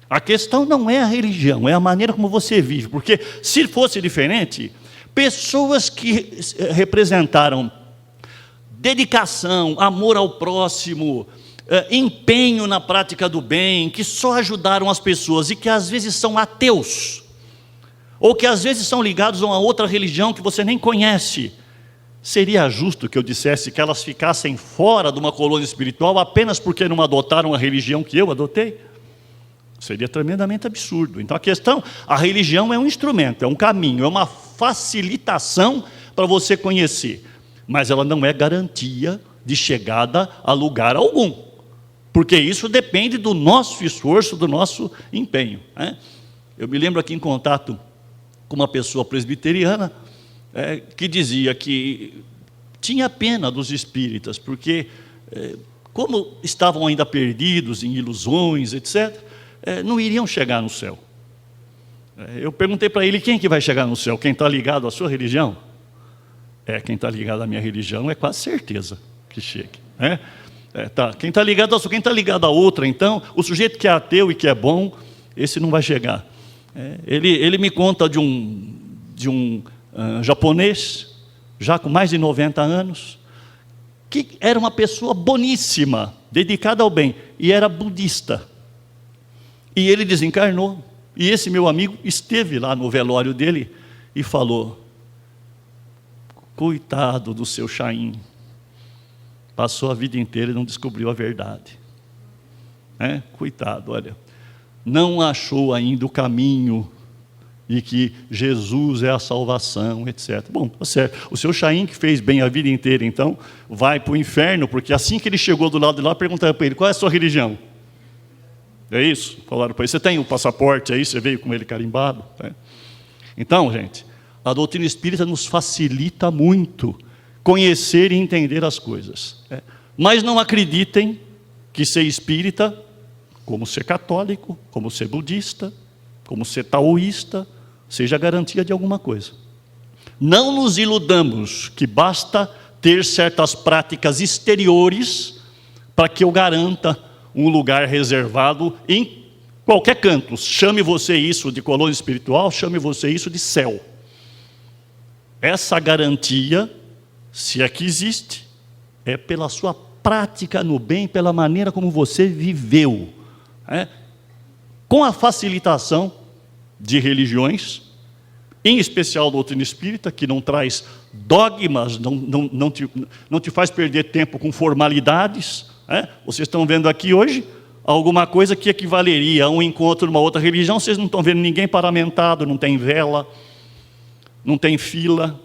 A questão não é a religião, é a maneira como você vive. Porque se fosse diferente, pessoas que representaram dedicação, amor ao próximo, empenho na prática do bem, que só ajudaram as pessoas e que às vezes são ateus, ou que às vezes são ligados a uma outra religião que você nem conhece, seria justo que eu dissesse que elas ficassem fora de uma colônia espiritual apenas porque não adotaram a religião que eu adotei? Seria tremendamente absurdo. Então a religião é um instrumento, é um caminho, é uma facilitação para você conhecer, mas ela não é garantia de chegada a lugar algum, porque isso depende do nosso esforço, do nosso empenho, né? Eu me lembro aqui em contato com uma pessoa presbiteriana que dizia que tinha pena dos espíritas, porque como estavam ainda perdidos em ilusões, etc., não iriam chegar no céu. Eu perguntei para ele, quem é que vai chegar no céu? Quem está ligado à sua religião? Quem está ligado à minha religião é quase certeza que chegue. Quem está ligado à sua, quem está ligado à outra, então, o sujeito que é ateu e que é bom, esse não vai chegar. Ele me conta de um japonês, já com mais de 90 anos, que era uma pessoa boníssima, dedicada ao bem, e era budista. E ele desencarnou, e esse meu amigo esteve lá no velório dele e falou: coitado do seu Chaim, passou a vida inteira e não descobriu a verdade. Coitado, olha, não achou ainda o caminho e que Jesus é a salvação, etc. Bom, tá certo. O seu Chaim, que fez bem a vida inteira, então, vai para o inferno, porque assim que ele chegou do lado de lá, perguntaram para ele: qual é a sua religião? É isso? Falaram para ele: você tem o passaporte aí, você veio com ele carimbado? Então, gente, a doutrina espírita nos facilita muito conhecer e entender as coisas. Mas não acreditem que ser espírita, como ser católico, como ser budista, como ser taoísta, seja garantia de alguma coisa. Não nos iludamos que basta ter certas práticas exteriores para que eu garanta um lugar reservado em qualquer canto. Chame você isso de colônia espiritual, chame você isso de céu. Essa garantia, se é que existe, é pela sua prática no bem, pela maneira como você viveu, com a facilitação de religiões, em especial a doutrina espírita, que não traz dogmas, não te faz perder tempo com formalidades. Vocês estão vendo aqui hoje alguma coisa que equivaleria a um encontro numa outra religião. Vocês não estão vendo ninguém paramentado, não tem vela, não tem fila.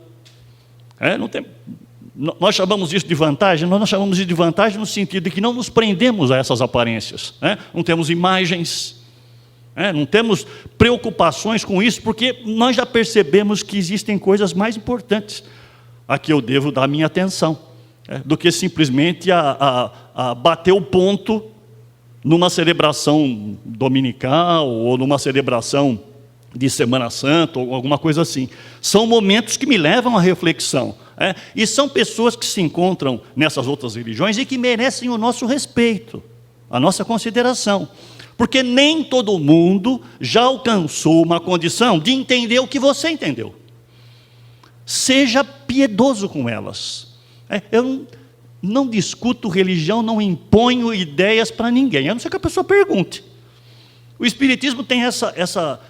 Nós chamamos isso de vantagem. Nós chamamos isso de vantagem no sentido de que não nos prendemos a essas aparências, não temos imagens, não temos preocupações com isso, porque nós já percebemos que existem coisas mais importantes a que eu devo dar minha atenção. do que simplesmente a bater o ponto numa celebração dominical ou numa celebração de Semana Santa ou alguma coisa assim. São momentos que me levam à reflexão. E são pessoas que se encontram nessas outras religiões e que merecem o nosso respeito, a nossa consideração. Porque nem todo mundo já alcançou uma condição de entender o que você entendeu. Seja piedoso com elas. Eu não discuto religião, não imponho ideias para ninguém, a não ser que a pessoa pergunte. O Espiritismo tem essa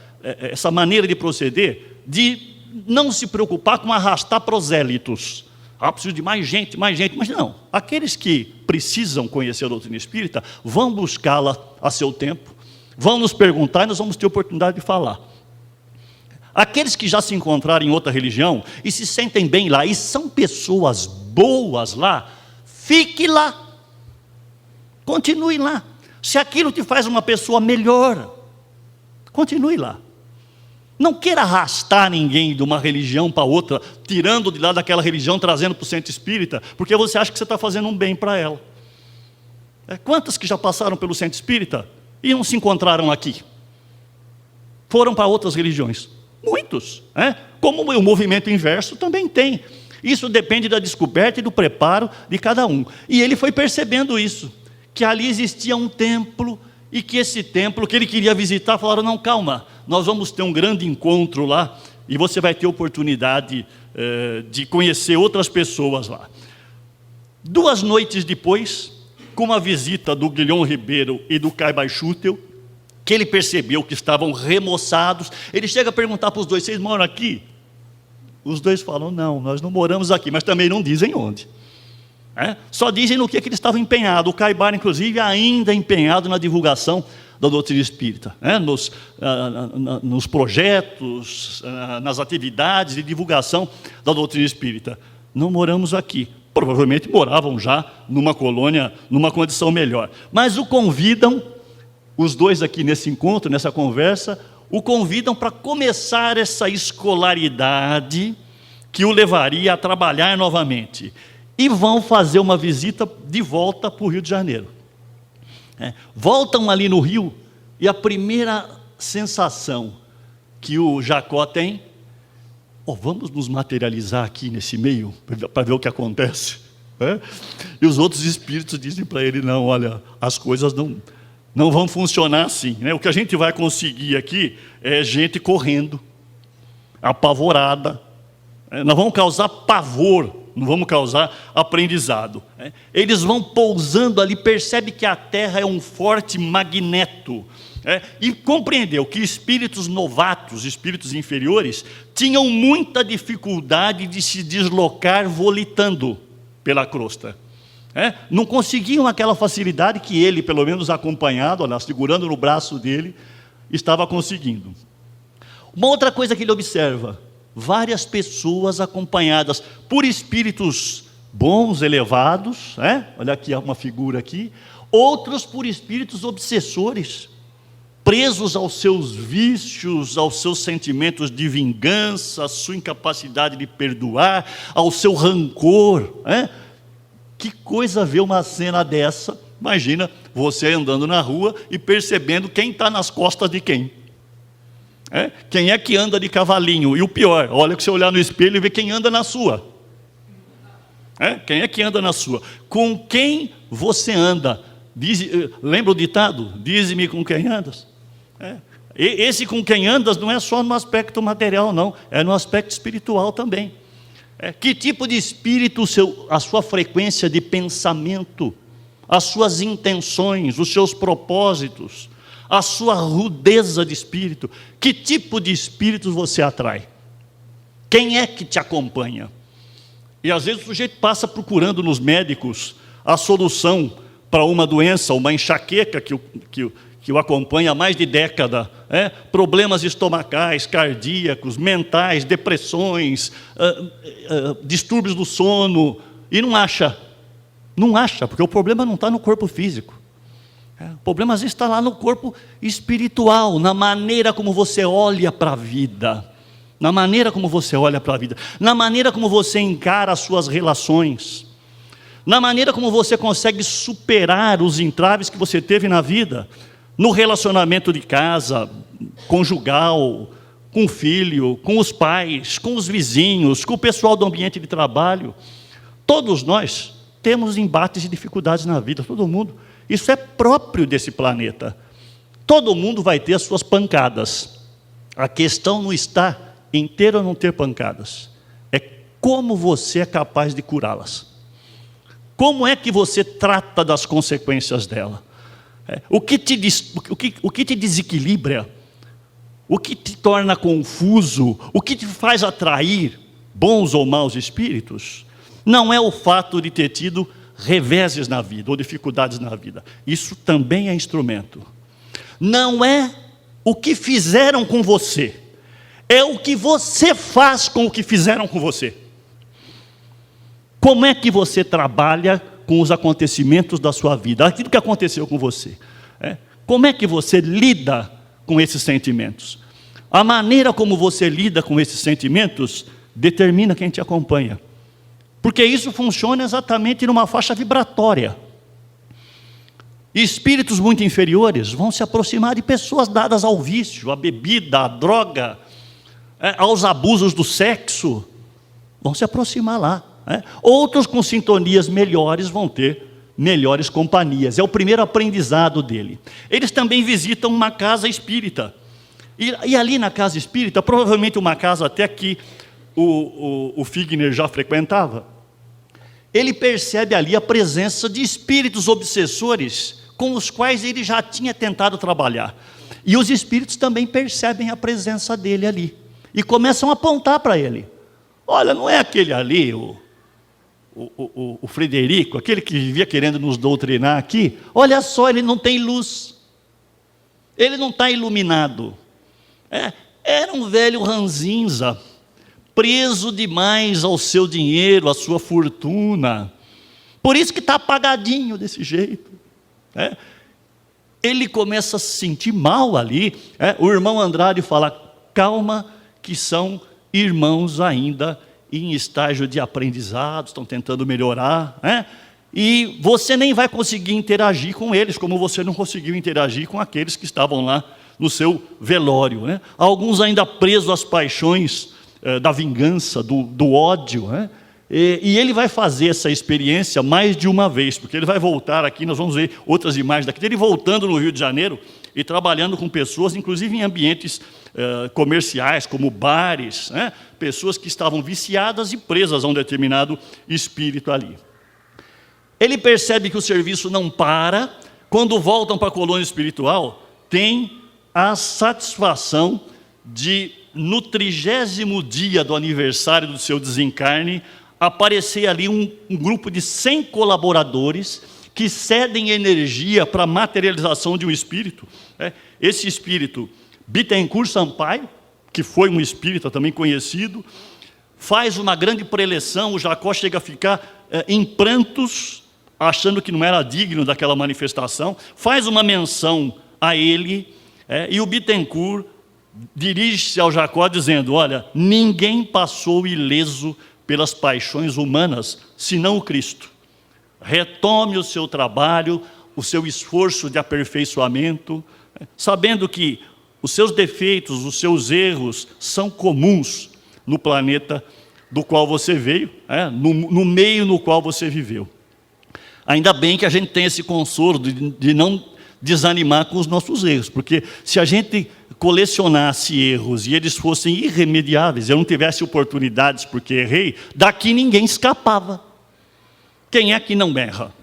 maneira de proceder, de não se preocupar com arrastar prosélitos. Preciso de mais gente, mas não. Aqueles que precisam conhecer a doutrina espírita, vão buscá-la a seu tempo, vão nos perguntar e nós vamos ter oportunidade de falar. Aqueles que já se encontraram em outra religião e se sentem bem lá, e são pessoas boas lá, fique lá, continue lá. Se aquilo te faz uma pessoa melhor, continue lá. Não queira arrastar ninguém de uma religião para outra, tirando de lá daquela religião, trazendo para o centro espírita, porque você acha que você está fazendo um bem para ela. Quantas que já passaram pelo centro espírita e não se encontraram aqui? Foram para outras religiões. Muitos. Como o movimento inverso também tem. Isso depende da descoberta e do preparo de cada um. E ele foi percebendo isso, que ali existia um templo, e que esse templo que ele queria visitar, falaram, não, calma, nós vamos ter um grande encontro lá, e você vai ter oportunidade de conhecer outras pessoas lá. 2 noites depois, com a visita do Guilhom Ribeiro e do Caibai Schutel, que ele percebeu que estavam remoçados, ele chega a perguntar para os dois, vocês moram aqui? Os dois falam, não, nós não moramos aqui, mas também não dizem onde. Só dizem no que eles estavam empenhados. O Caibar, inclusive, ainda empenhado na divulgação da doutrina espírita, nos projetos, nas atividades de divulgação da doutrina espírita. Não moramos aqui. Provavelmente moravam já numa colônia, numa condição melhor. Mas o convidam, os dois aqui nesse encontro, nessa conversa, o convidam para começar essa escolaridade que o levaria a trabalhar novamente. E vão fazer uma visita de volta para o Rio de Janeiro. Voltam ali no Rio, e a primeira sensação que o Jacó tem, vamos nos materializar aqui nesse meio, para ver o que acontece. E os outros espíritos dizem para ele, não, olha, as coisas não vão funcionar assim. O que a gente vai conseguir aqui é gente correndo, apavorada. Nós vamos causar pavor, não vamos causar aprendizado. Eles vão pousando ali, percebe que a Terra é um forte magneto. E compreendeu que espíritos novatos, espíritos inferiores, tinham muita dificuldade de se deslocar volitando pela crosta. Não conseguiam aquela facilidade que ele, pelo menos acompanhado, segurando no braço dele, estava conseguindo. Uma outra coisa que ele observa, várias pessoas acompanhadas por espíritos bons, elevados, olha aqui uma figura aqui, outros por espíritos obsessores, presos aos seus vícios, aos seus sentimentos de vingança, à sua incapacidade de perdoar, ao seu rancor. Que coisa ver uma cena dessa. Imagina você andando na rua e percebendo quem está nas costas de quem. Quem é que anda de cavalinho? E o pior, olha que você olhar no espelho e ver quem anda na sua. Quem é que anda na sua? Com quem você anda? Lembra o ditado? Dize-me com quem andas. Esse com quem andas não é só no aspecto material, não. É no aspecto espiritual também. Que tipo de espírito a sua frequência de pensamento, as suas intenções, os seus propósitos, a sua rudeza de espírito, que tipo de espíritos você atrai? Quem é que te acompanha? E às vezes o sujeito passa procurando nos médicos a solução para uma doença, uma enxaqueca que o acompanha há mais de década, problemas estomacais, cardíacos, mentais, depressões, distúrbios do sono, e não acha, porque o problema não está no corpo físico. O problema às vezes está lá no corpo espiritual, na maneira como você olha para a vida, na maneira como você olha para a vida, na maneira como você encara as suas relações. na maneira como você consegue superar os entraves que você teve na vida, no relacionamento de casa, conjugal, com o filho, com os pais, com os vizinhos, com o pessoal do ambiente de trabalho. Todos nós temos embates e dificuldades na vida, todo mundo. Isso é próprio desse planeta. Todo mundo vai ter as suas pancadas. A questão não está em ter ou não ter pancadas. É como você é capaz de curá-las. Como é que você trata das consequências dela? O que te desequilibra, o que te torna confuso, o que te faz atrair bons ou maus espíritos, não é o fato de ter tido reveses na vida ou dificuldades na vida. Isso também é instrumento. Não é o que fizeram com você, é o que você faz com o que fizeram com você. Como é que você trabalha com os acontecimentos da sua vida, aquilo que aconteceu com você? Como é que você lida com esses sentimentos? A maneira como você lida com esses sentimentos determina quem te acompanha. Porque isso funciona exatamente numa faixa vibratória. Espíritos muito inferiores vão se aproximar de pessoas dadas ao vício, à bebida, à droga, aos abusos do sexo. Vão se aproximar lá. Outros com sintonias melhores vão ter melhores companhias. É o primeiro aprendizado dele. Eles também visitam uma casa espírita. E ali na casa espírita, provavelmente uma casa até que o Figner já frequentava, ele percebe ali a presença de espíritos obsessores com os quais ele já tinha tentado trabalhar. E os espíritos também percebem a presença dele ali. E começam a apontar para ele. Olha, não é aquele ali, o Frederico, aquele que vivia querendo nos doutrinar aqui. Olha só, ele não tem luz. Ele não está iluminado. Era um velho ranzinza, preso demais ao seu dinheiro, à sua fortuna. Por isso que está apagadinho desse jeito. Ele começa a se sentir mal ali. O irmão Andrade fala, calma, que são irmãos ainda em estágio de aprendizado, estão tentando melhorar. E você nem vai conseguir interagir com eles, como você não conseguiu interagir com aqueles que estavam lá no seu velório. Alguns ainda presos às paixões da vingança, do ódio. E ele vai fazer essa experiência mais de uma vez, porque ele vai voltar aqui, nós vamos ver outras imagens daqui, ele voltando no Rio de Janeiro e trabalhando com pessoas, inclusive em ambientes comerciais, como bares, pessoas que estavam viciadas e presas a um determinado espírito ali. Ele percebe que o serviço não para. Quando voltam para a colônia espiritual, tem a satisfação de, no 30º dia do aniversário do seu desencarne, aparecer ali um grupo de 100 colaboradores que cedem energia para a materialização de um espírito. Esse espírito, Bittencourt Sampaio, que foi um espírita também conhecido, faz uma grande preleção. O Jacó chega a ficar em prantos, achando que não era digno daquela manifestação, faz uma menção a ele, e o Bittencourt dirige-se ao Jacó dizendo, olha, ninguém passou ileso pelas paixões humanas, senão o Cristo. Retome o seu trabalho, o seu esforço de aperfeiçoamento, sabendo que os seus defeitos, os seus erros são comuns no planeta do qual você veio, no meio no qual você viveu. Ainda bem que a gente tem esse consolo de não desanimar com os nossos erros, porque se a gente colecionasse erros e eles fossem irremediáveis, eu não tivesse oportunidades porque errei, daqui ninguém escapava. Quem é que não erra?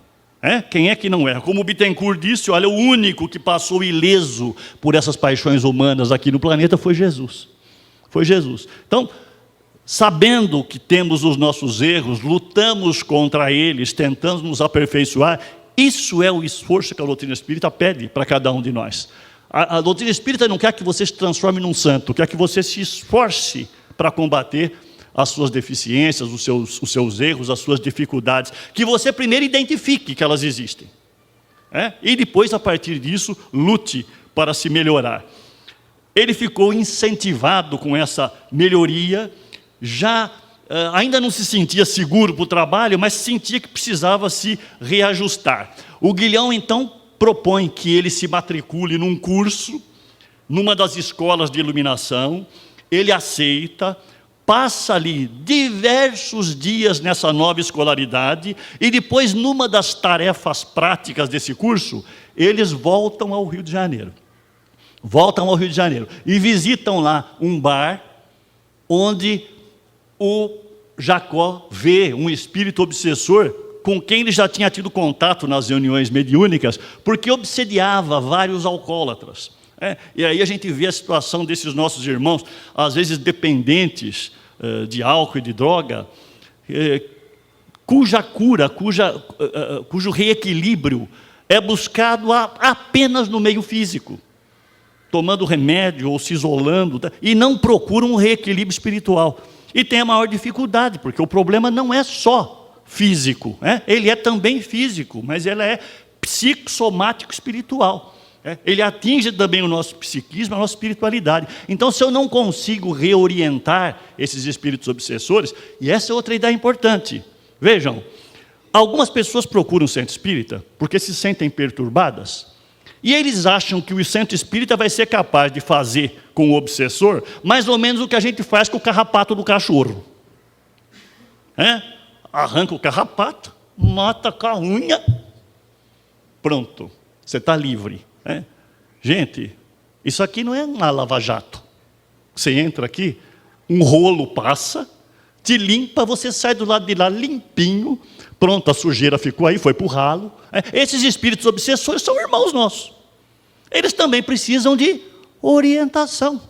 Quem é que não erra? Como o Bittencourt disse, olha, o único que passou ileso por essas paixões humanas aqui no planeta foi Jesus. Foi Jesus. Então, sabendo que temos os nossos erros, lutamos contra eles, tentamos nos aperfeiçoar. Isso é o esforço que a doutrina espírita pede para cada um de nós. A doutrina espírita não quer que você se transforme num santo, quer que você se esforce para combater as suas deficiências, os seus erros, as suas dificuldades, que você primeiro identifique que elas existem. E depois, a partir disso, lute para se melhorar. Ele ficou incentivado com essa melhoria, já ainda não se sentia seguro para o trabalho, mas sentia que precisava se reajustar. O Guilhom, então, propõe que ele se matricule num curso, numa das escolas de iluminação. Ele aceita, passa ali diversos dias nessa nova escolaridade, e depois, numa das tarefas práticas desse curso, eles voltam ao Rio de Janeiro. Voltam ao Rio de Janeiro e visitam lá um bar, onde o Jacó vê um espírito obsessor com quem ele já tinha tido contato nas reuniões mediúnicas, porque obsediava vários alcoólatras. E aí a gente vê a situação desses nossos irmãos, às vezes dependentes de álcool e de droga, cuja cura, cujo reequilíbrio é buscado apenas no meio físico, tomando remédio ou se isolando, e não procuram um reequilíbrio espiritual. E tem a maior dificuldade, porque o problema não é só físico, ele é também físico, mas ele é psicossomático espiritual. Ele atinge também o nosso psiquismo, a nossa espiritualidade. Então, se eu não consigo reorientar esses espíritos obsessores, e essa é outra ideia importante. Vejam, algumas pessoas procuram o centro espírita porque se sentem perturbadas, e eles acham que o centro espírita vai ser capaz de fazer com o obsessor mais ou menos o que a gente faz com o carrapato do cachorro. Arranca o carrapato, mata com a unha, pronto, você está livre. Gente, isso aqui não é uma lava-jato. Você entra aqui, um rolo passa, te limpa, você sai do lado de lá limpinho, pronto, a sujeira ficou aí, foi para o ralo. Esses espíritos obsessores são irmãos nossos. Eles também precisam de orientação.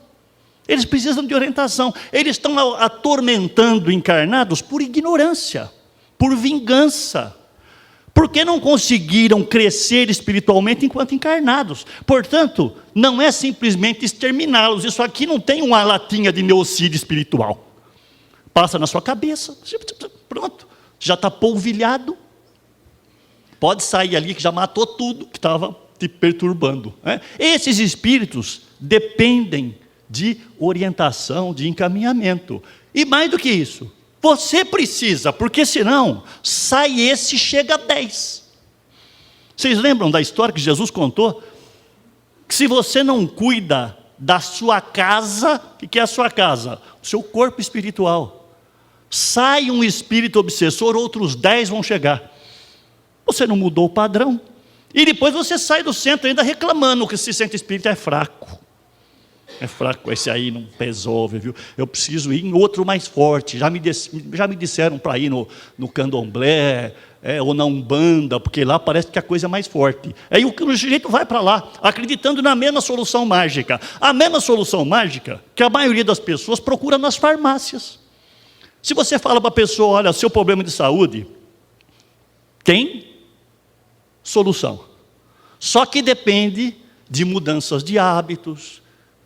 Eles precisam de orientação. Eles estão atormentando encarnados por ignorância, por vingança, porque não conseguiram crescer espiritualmente enquanto encarnados. Portanto, não é simplesmente exterminá-los. Isso aqui não tem uma latinha de neocídio espiritual. Passa na sua cabeça, pronto, já está polvilhado. Pode sair ali que já matou tudo que estava te perturbando. Esses espíritos dependem de orientação, de encaminhamento. E mais do que isso, você precisa, porque senão, sai esse e chega a 10. Vocês lembram da história que Jesus contou? Que se você não cuida da sua casa, o que é a sua casa? O seu corpo espiritual. Sai um espírito obsessor, outros 10 vão chegar. Você não mudou o padrão. E depois você sai do centro ainda reclamando que esse centro espírita é fraco. É fraco, esse aí não resolve, viu? Eu preciso ir em outro mais forte. Já me disseram para ir no candomblé, ou na Umbanda, porque lá parece que a coisa é mais forte. Aí o sujeito vai para lá, acreditando na mesma solução mágica. A mesma solução mágica que a maioria das pessoas procura nas farmácias. Se você fala para a pessoa, olha, seu problema de saúde tem solução. Só que depende de mudanças de hábitos,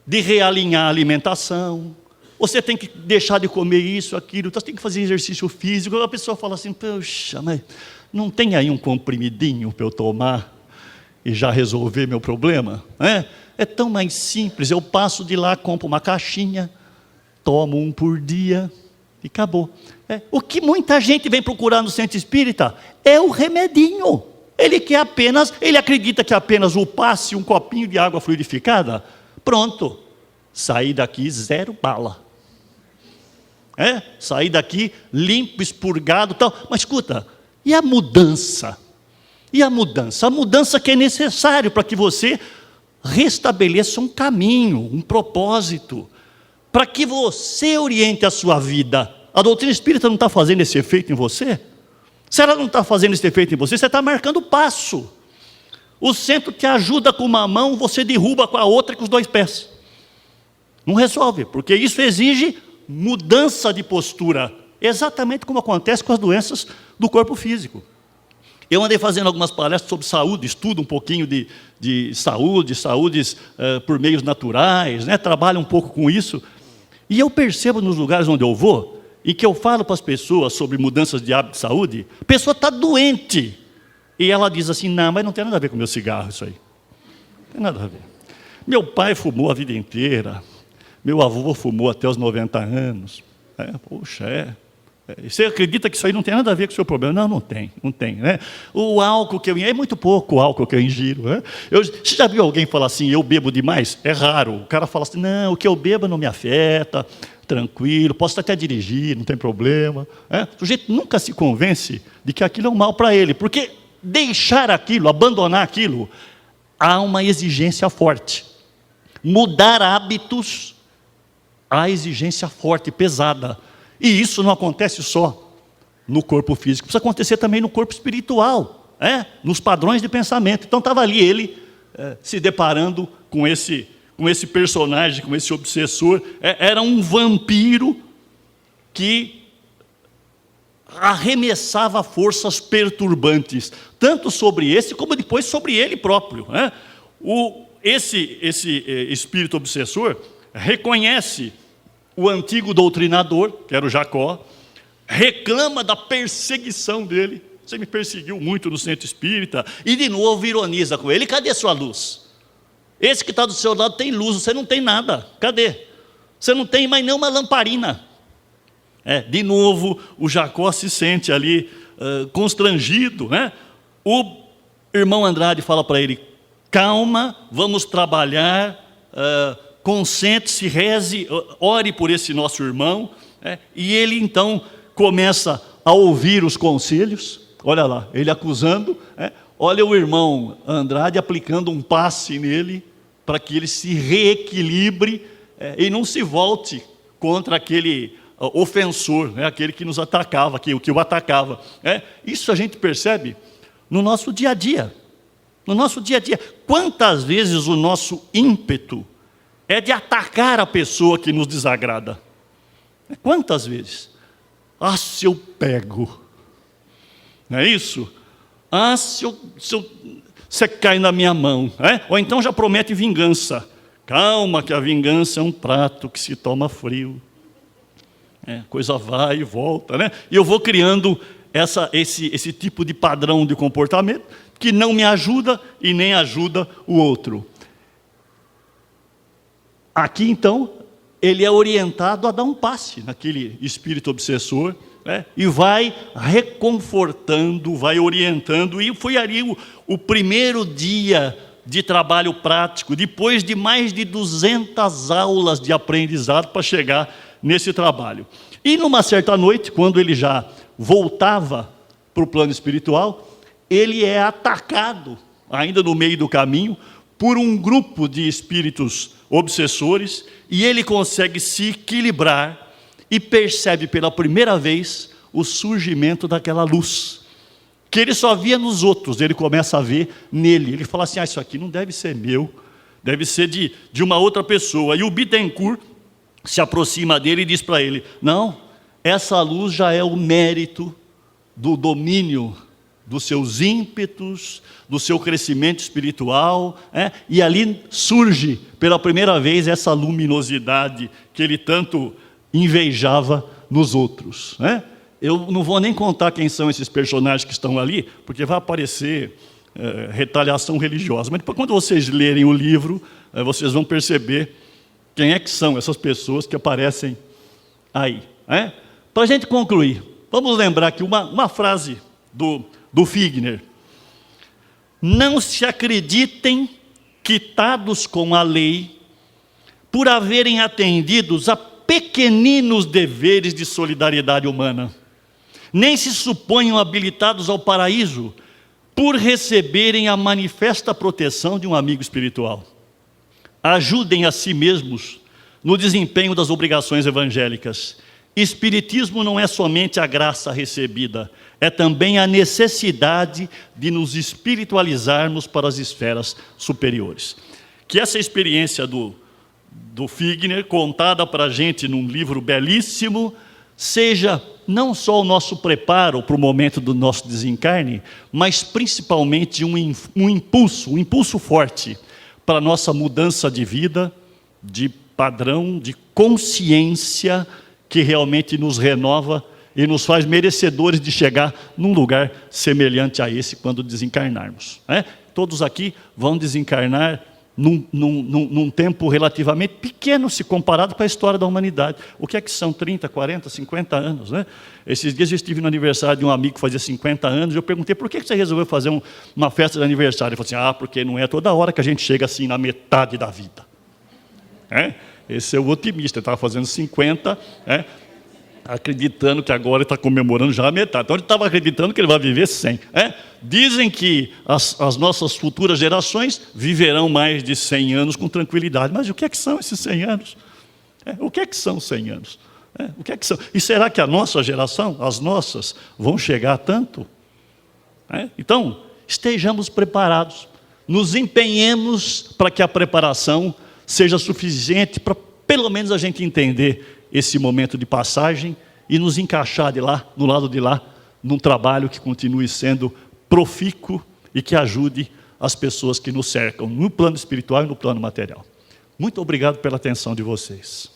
de realinhar a alimentação. Você tem que deixar de comer isso, aquilo, você tem que fazer exercício físico. A pessoa fala assim, poxa, mas não tem aí um comprimidinho para eu tomar e já resolver meu problema? É tão mais simples, eu passo de lá, compro uma caixinha, tomo um por dia e acabou. O que muita gente vem procurar no centro espírita é o remedinho. Ele acredita que apenas o passe, um copinho de água fluidificada, pronto, saí daqui 0 bala. Saí daqui limpo, expurgado, tal. Mas escuta, e a mudança? E a mudança? A mudança que é necessário para que você restabeleça um caminho, um propósito, para que você oriente a sua vida. A doutrina espírita não está fazendo esse efeito em você? Se ela não está fazendo esse efeito em você, você está marcando passo. O centro te ajuda com uma mão, você derruba com a outra e com os 2 pés. Não resolve, porque isso exige mudança de postura, exatamente como acontece com as doenças do corpo físico. Eu andei fazendo algumas palestras sobre saúde, estudo um pouquinho de saúdes por meios naturais, trabalho um pouco com isso, e eu percebo nos lugares onde eu vou, e que eu falo para as pessoas sobre mudanças de hábito de saúde, a pessoa está doente, e ela diz assim, não, mas não tem nada a ver com o meu cigarro isso aí. Não tem nada a ver. Meu pai fumou a vida inteira, meu avô fumou até os 90 anos. Você acredita que isso aí não tem nada a ver com o seu problema? Não, não tem. Né? O álcool que eu ingiro, é muito pouco o álcool que eu ingiro. Né? Você já viu alguém falar assim, eu bebo demais? É raro. O cara fala assim, não, o que eu bebo não me afeta, tranquilo, posso até dirigir, não tem problema. Né? O sujeito nunca se convence de que aquilo é um mal para ele, porque deixar aquilo, abandonar aquilo, há uma exigência forte. Mudar hábitos, há exigência forte, pesada. E isso não acontece só no corpo físico, precisa acontecer também no corpo espiritual, nos padrões de pensamento. Então estava ali ele se deparando com esse personagem, com esse obsessor. Era um vampiro que arremessava forças perturbantes, tanto sobre esse como depois sobre ele próprio. Esse espírito obsessor reconhece o antigo doutrinador, que era o Jacó, reclama da perseguição dele. Você me perseguiu muito no centro espírita. E de novo ironiza com ele. Cadê sua luz? Esse que está do seu lado tem luz, você não tem nada. Cadê? Você não tem mais nem uma lamparina. De novo, o Jacó se sente ali constrangido. Né? O irmão Andrade fala para ele, calma, vamos trabalhar, concentre-se, reze, ore por esse nosso irmão. E ele então começa a ouvir os conselhos. Olha lá, ele acusando. Olha o irmão Andrade aplicando um passe nele, para que ele se reequilibre e não se volte contra aquele ofensor, aquele que nos atacava, que o atacava. Isso a gente percebe no nosso dia a dia. No nosso dia a dia. Quantas vezes o nosso ímpeto é de atacar a pessoa que nos desagrada? Quantas vezes? Ah, se eu pego. Não é isso? Ah, se você cai na minha mão. Ou então já promete vingança. Calma que a vingança é um prato que se toma frio. Coisa vai e volta. Né? E eu vou criando esse tipo de padrão de comportamento que não me ajuda e nem ajuda o outro. Aqui, então, ele é orientado a dar um passe naquele espírito obsessor, e vai reconfortando, vai orientando. E foi ali o primeiro dia de trabalho prático, depois de mais de 200 aulas de aprendizado para chegar nesse trabalho. E numa certa noite, quando ele já voltava para o plano espiritual, ele é atacado, ainda no meio do caminho, por um grupo de espíritos obsessores, e ele consegue se equilibrar e percebe pela primeira vez o surgimento daquela luz, que ele só via nos outros, ele começa a ver nele. Ele fala assim, isso aqui não deve ser meu, deve ser de uma outra pessoa. E o Bittencourt se aproxima dele e diz para ele, não, essa luz já é o mérito do domínio dos seus ímpetos, do seu crescimento espiritual, e ali surge pela primeira vez essa luminosidade que ele tanto invejava nos outros. Eu não vou nem contar quem são esses personagens que estão ali, porque vai aparecer retaliação religiosa. Mas depois, quando vocês lerem o livro, vocês vão perceber quem é que são essas pessoas que aparecem aí. Para a gente concluir, vamos lembrar aqui uma frase do Figner. Não se acreditem quitados com a lei por haverem atendidos a pequeninos deveres de solidariedade humana, nem se suponham habilitados ao paraíso por receberem a manifesta proteção de um amigo espiritual. Ajudem a si mesmos no desempenho das obrigações evangélicas. Espiritismo não é somente a graça recebida, é também a necessidade de nos espiritualizarmos para as esferas superiores. Que essa experiência do Figner, contada para a gente num livro belíssimo, seja não só o nosso preparo para o momento do nosso desencarne, mas principalmente um impulso forte para a nossa mudança de vida, de padrão, de consciência, que realmente nos renova e nos faz merecedores de chegar num lugar semelhante a esse quando desencarnarmos. Todos aqui vão desencarnar num tempo relativamente pequeno se comparado com a história da humanidade. O que é que são 30, 40, 50 anos? Né? Esses dias eu estive no aniversário de um amigo que fazia 50 anos, e eu perguntei, por que você resolveu fazer uma festa de aniversário? Ele falou assim, porque não é toda hora que a gente chega assim na metade da vida. Esse é o otimista, ele estava fazendo 50, acreditando que agora ele está comemorando já a metade. Então ele estava acreditando que ele vai viver 100. Dizem que as nossas futuras gerações viverão mais de 100 anos com tranquilidade. Mas o que é que são esses 100 anos? O que é que são 100 anos? O que é que são? E será que a nossa geração, as nossas, vão chegar a tanto? Então, estejamos preparados. Nos empenhemos para que a preparação seja suficiente para, pelo menos, a gente entender esse momento de passagem e nos encaixar de lá, no lado de lá, num trabalho que continue sendo profícuo e que ajude as pessoas que nos cercam, no plano espiritual e no plano material. Muito obrigado pela atenção de vocês.